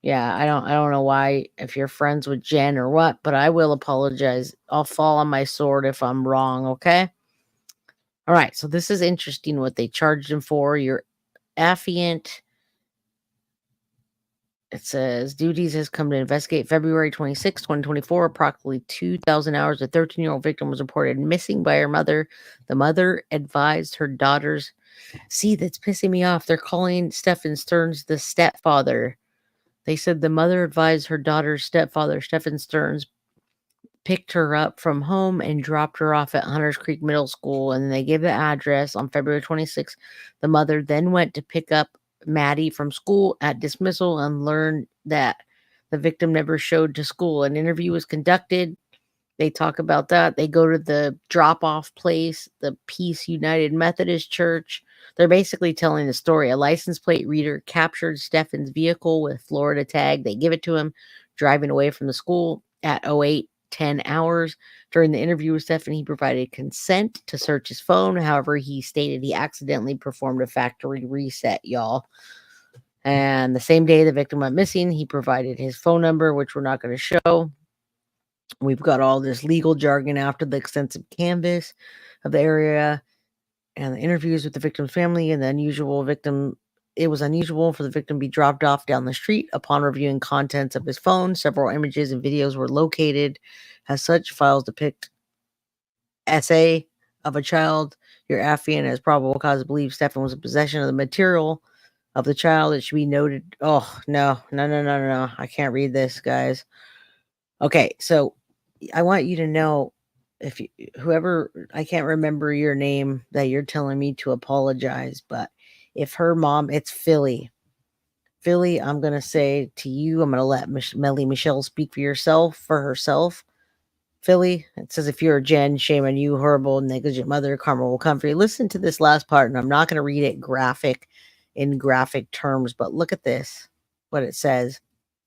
Yeah, I don't know why, if you're friends with Jen or what, but I will apologize. I'll fall on my sword if I'm wrong, okay? All right, so this is interesting what they charged him for. Your affiant, it says, duties has come to investigate February 26, 2024, approximately 2,000 hours. A 13-year-old victim was reported missing by her mother. The mother advised her daughters. See, that's pissing me off. They're calling Stephan Stearns the stepfather. They said the mother advised her daughter's stepfather, Stephan Stearns, picked her up from home and dropped her off at Hunters Creek Middle School. And they gave the address on February 26th. The mother then went to pick up Maddie from school at dismissal and learned that the victim never showed to school. An interview was conducted. They talk about that. They go to the drop-off place, the Peace United Methodist Church. They're basically telling the story. A license plate reader captured Stephan's vehicle with Florida tag. They give it to him, driving away from the school at 08:10 hours. During the interview with Stephan, he provided consent to search his phone. However, he stated he accidentally performed a factory reset, y'all. And the same day the victim went missing, he provided his phone number, which we're not going to show. We've got all this legal jargon after the extensive canvass of the area and the interviews with the victim's family and the unusual victim. It was unusual for the victim to be dropped off down the street. Upon reviewing contents of his phone, several images and videos were located. As such, files depict essay of a child. Your affiant has probable cause to believe Stephan was in possession of the material of the child. It should be noted. Oh, no. I can't read this, guys. Okay, so I want you to know, if you, whoever, I can't remember your name that you're telling me to apologize, but if her mom, it's Philly. Philly, I'm going to say to you, I'm going to let Melly Michelle speak for herself. Philly, it says, if you're a Jen, shame on you, horrible, negligent mother, karma will come for you. Listen to this last part, and I'm not going to read it in graphic terms, but look at this, what it says,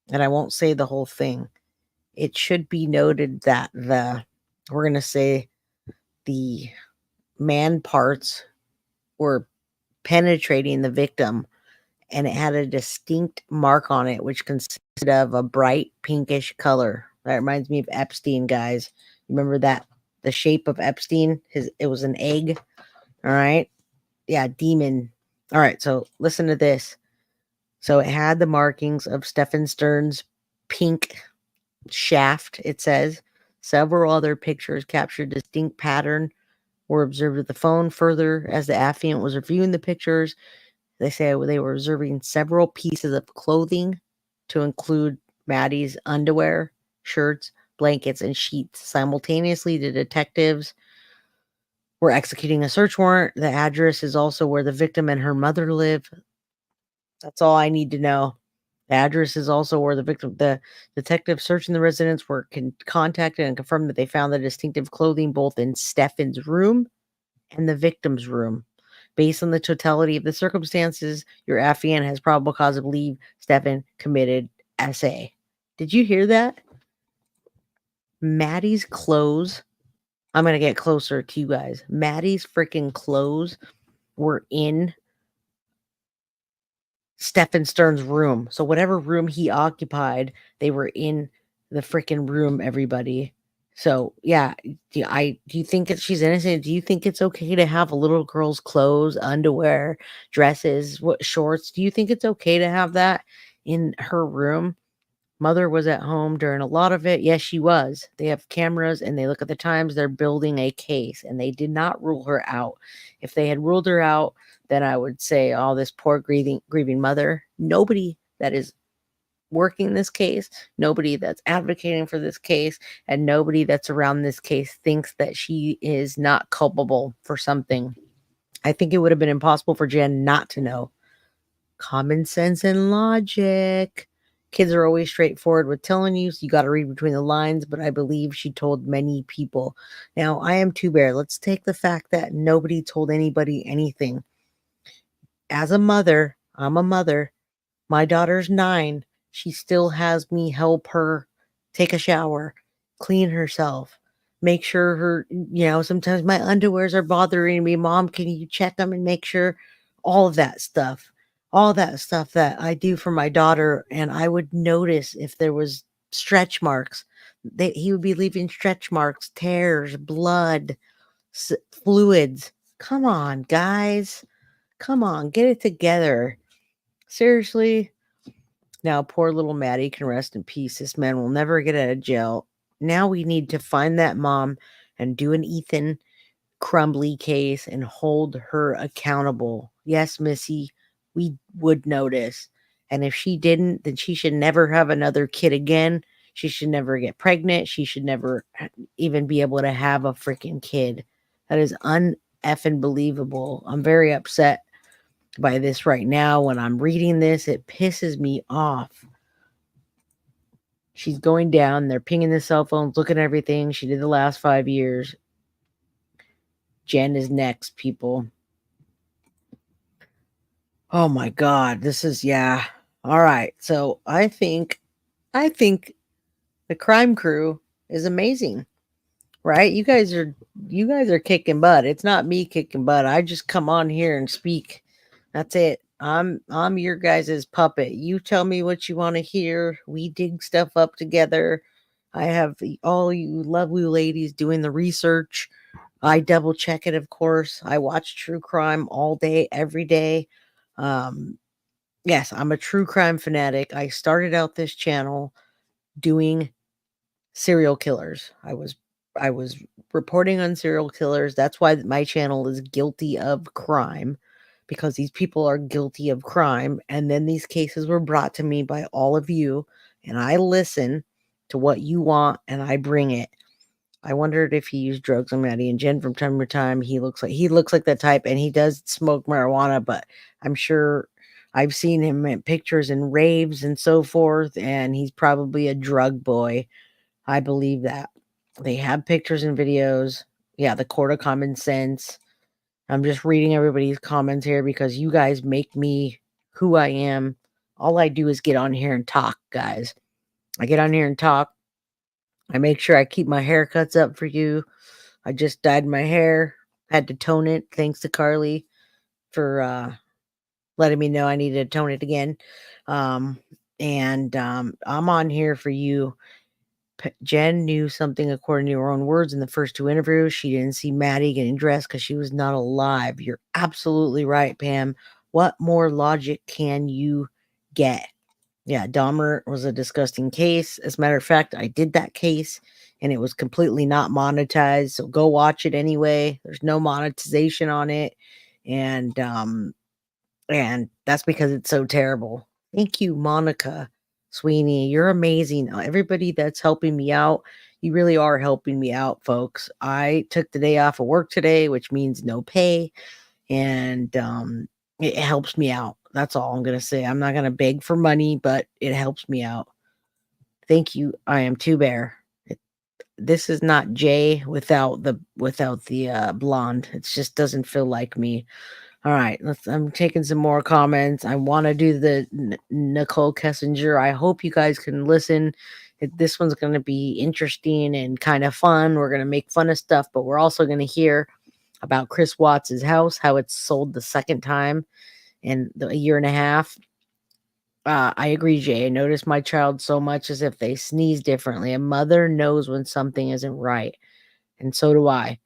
and I won't say the whole thing. It should be noted that we're going to say the man parts were penetrating the victim, and it had a distinct mark on it, which consisted of a bright pinkish color. That reminds me of Epstein, guys. Remember that? The shape of Epstein? It was an egg. All right. Yeah, demon. All right, so listen to this. So it had the markings of Stephan Stearns' pink shaft, it says. Several other pictures captured distinct pattern were observed at the phone. Further, as the affiant was reviewing the pictures, they say they were observing several pieces of clothing, to include Maddie's underwear, shirts, blankets, and sheets. Simultaneously, the detectives were executing a search warrant. The address is also where the victim and her mother live. That's all I need to know. The address is also where the detectives searching the residence were contacted and confirmed that they found the distinctive clothing both in Stephan's room and the victim's room. Based on the totality of the circumstances, your affiant has probable cause to believe Stephan committed SA. Did you hear that? Maddie's clothes. I'm going to get closer to you guys. Maddie's freaking clothes were in Stephan Stearns' room. So whatever room he occupied, they were in the freaking room, everybody. So yeah, do you think that she's innocent? Do you think it's okay to have a little girl's clothes, underwear, dresses, what shorts? Do you think it's okay to have that in her room? Mother was at home during a lot of it. Yes, she was. They have cameras and they look at the times. They're building a case and they did not rule her out. If they had ruled her out, then I would say, oh, this poor grieving mother. Nobody that is working this case, nobody that's advocating for this case, and nobody that's around this case thinks that she is not culpable for something. I think it would have been impossible for Jen not to know. Common sense and logic. Kids are always straightforward with telling you, so you got to read between the lines, but I believe she told many people. Now, I am Two Bear. Let's take the fact that nobody told anybody anything. As a mother, I'm a mother. My daughter's 9. She still has me help her take a shower, clean herself, make sure sometimes my underwears are bothering me. Mom, can you check them and make sure all of that stuff, that I do for my daughter. And I would notice if there was stretch marks. He would be leaving stretch marks, tears, blood, fluids. Come on, guys. Come on, get it together. Seriously. Now, poor little Maddie can rest in peace. This man will never get out of jail. Now we need to find that mom and do an Ethan Crumbly case and hold her accountable. Yes, Missy, we would notice. And if she didn't, then she should never have another kid again. She should never get pregnant. She should never even be able to have a freaking kid. That is uneffing believable. I'm very upset by this right now. When I'm reading this, it pisses me off. She's going down. They're pinging the cell phones, looking at everything she did the last 5 years. Jen is next, people. Oh my God. This is, yeah. All right. So I think the crime crew is amazing, right? You guys are kicking butt. It's not me kicking butt. I just come on here and speak. That's it. I'm your guys' puppet. You tell me what you want to hear. We dig stuff up together. I have all you lovely ladies doing the research. I double check it, of course. I watch true crime all day, every day. Yes, I'm a true crime fanatic. I started out this channel doing serial killers. I was reporting on serial killers. That's why my channel is guilty of crime, because these people are guilty of crime. And then these cases were brought to me by all of you, and I listen to what you want and I bring it. I wondered if he used drugs on Maddie and Jen from time to time. He looks like that type, and he does smoke marijuana, but I'm sure I've seen him in pictures and raves and so forth, and he's probably a drug boy. I believe that. They have pictures and videos. Yeah, the court of common sense. I'm just reading everybody's comments here because you guys make me who I am. All I do is get on here and talk, guys. I get on here and talk. I make sure I keep my haircuts up for you. I just dyed my hair. Had to tone it. Thanks to Carly for letting me know I needed to tone it again. I'm on here for you. Jen knew something according to her own words in the first 2 interviews. She didn't see Maddie getting dressed because she was not alive. You're absolutely right, Pam. What more logic can you get? Yeah, Dahmer was a disgusting case. As a matter of fact, I did that case and it was completely not monetized. So go watch it anyway. There's no monetization on it. And that's because it's so terrible. Thank you, Monica Sweeney. You're amazing. Everybody that's helping me out, you really are helping me out, folks. I took the day off of work today, which means no pay. And it helps me out. That's all I'm going to say. I'm not going to beg for money, but it helps me out. Thank you. I am Two Bear. This is not Jay without the blonde. It just doesn't feel like me. All right, I'm taking some more comments. I want to do the Nicole Kessinger. I hope you guys can listen. This one's going to be interesting and kind of fun. We're going to make fun of stuff, but we're also going to hear about Chris Watts' house, how it's sold the second time in a year and a half. I agree, Jay. I notice my child so much as if they sneeze differently. A mother knows when something isn't right, and so do I.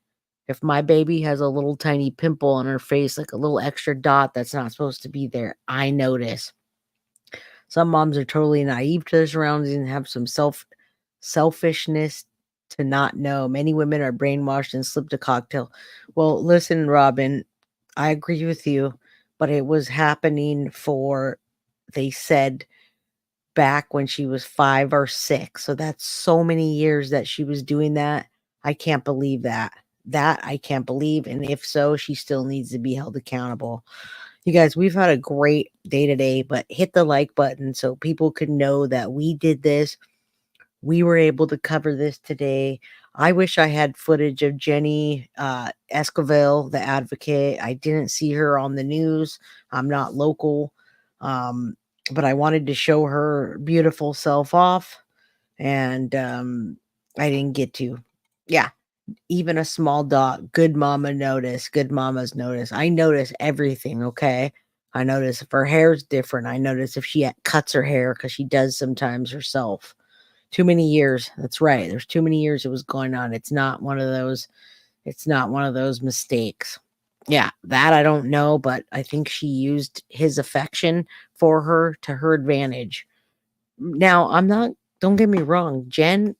If my baby has a little tiny pimple on her face, like a little extra dot that's not supposed to be there, I notice. Some moms are totally naive to their surroundings and have some selfishness to not know. Many women are brainwashed and slipped a cocktail. Well, listen, Robin, I agree with you, but it was happening for, they said, back when she was 5 or 6. So that's so many years that she was doing that. I can't believe that. That I can't believe. And if so, she still needs to be held accountable. You guys, we've had a great day today, but hit the like button so people could know that we did this. We were able to cover this today. I wish I had footage of Jenny Esquivel, the advocate. I didn't see her on the news. I'm not local. But I wanted to show her beautiful self off, and I didn't get to. Yeah, even a small dot. Good mama notice. Good mamas notice. I notice everything, okay? I notice if her hair's different. I notice if she cuts her hair, because she does sometimes herself. Too many years. That's right. There's too many years it was going on. It's not one of those mistakes. Yeah, that I don't know, but I think she used his affection for her to her advantage. Now, don't get me wrong, Jen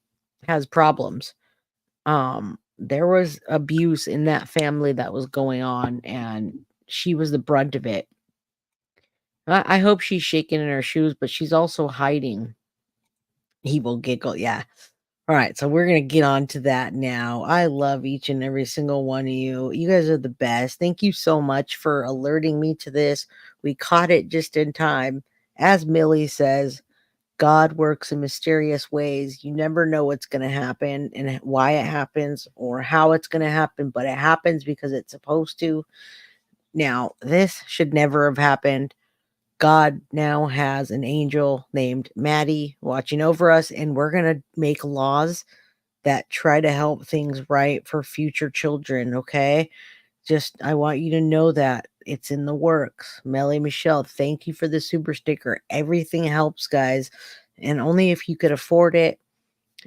has problems. There was abuse in that family that was going on, and she was the brunt of it. I hope she's shaking in her shoes, but she's also hiding. He will giggle. Yeah. All right, so we're going to get on to that now. I love each and every single one of you. You guys are the best. Thank you so much for alerting me to this. We caught it just in time. As Millie says, God works in mysterious ways. You never know what's going to happen and why it happens or how it's going to happen, but it happens because it's supposed to. Now, this should never have happened. God now has an angel named Maddie watching over us, and we're going to make laws that try to help things right for future children, okay? Just, I want you to know that it's in the works. Melly Michelle, thank you for the super sticker. Everything helps, guys, and only if you could afford it,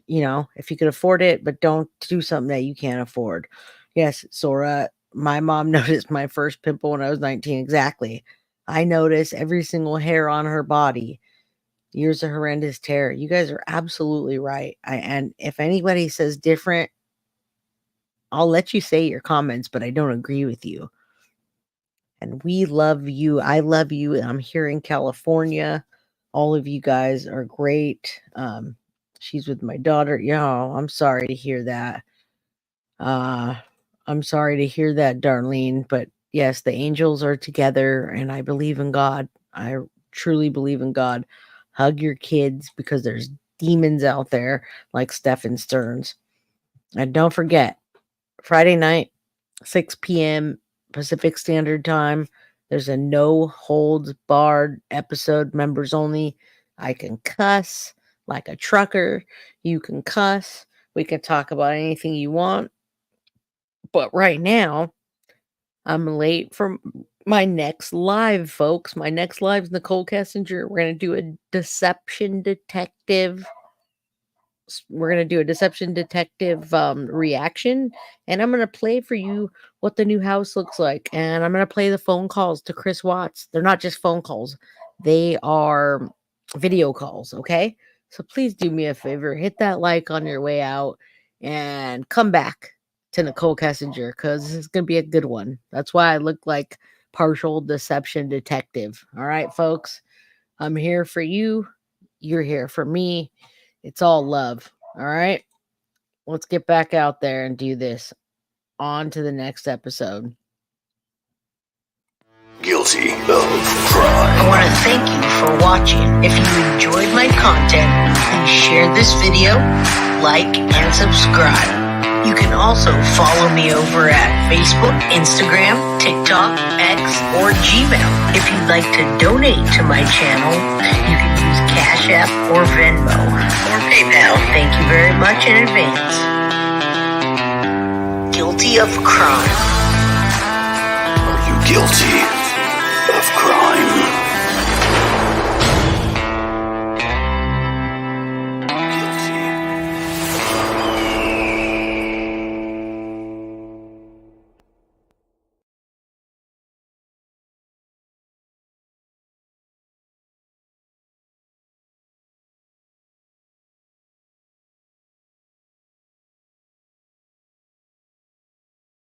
if you could afford it, but don't do something that you can't afford. Yes, Sora, my mom noticed my first pimple when I was 19. Exactly. I notice every single hair on her body. Years of horrendous terror. You guys are absolutely right. And if anybody says different, I'll let you say your comments, but I don't agree with you. And we love you. I love you. I'm here in California. All of you guys are great. She's with my daughter. I'm sorry to hear that. I'm sorry to hear that, Darlene. But yes, the angels are together, and I believe in God. I truly believe in God. Hug your kids because there's demons out there like STEPHAN STERNS. And don't forget, Friday night, 6 p.m. Pacific Standard Time, there's a no holds barred episode, members only. I can cuss like a trucker. You can cuss. We can talk about anything you want. But right now, I'm late for my next live, folks. My next live is Nicole Kessinger. We're going to do a deception detective. We're going to do a deception detective reaction. And I'm going to play for you what the new house looks like. And I'm going to play the phone calls to Chris Watts. They're not just phone calls. They are video calls. Okay. So please do me a favor. Hit that like on your way out and come back to Nicole Kessinger, because this is going to be a good one. That's why I look like partial deception detective. All right, folks, I'm here for you. You're here for me. It's all love. All right, let's get back out there and do this. On to the next episode. Guilty of crime. I want to thank you for watching. If you enjoyed my content, please share this video, like, and subscribe. You can also follow me over at Facebook, Instagram, TikTok, X, or Gmail. If you'd like to donate to my channel, you can use Cash App or Venmo or PayPal. Thank you very much in advance. Guilty of crime. Are you guilty?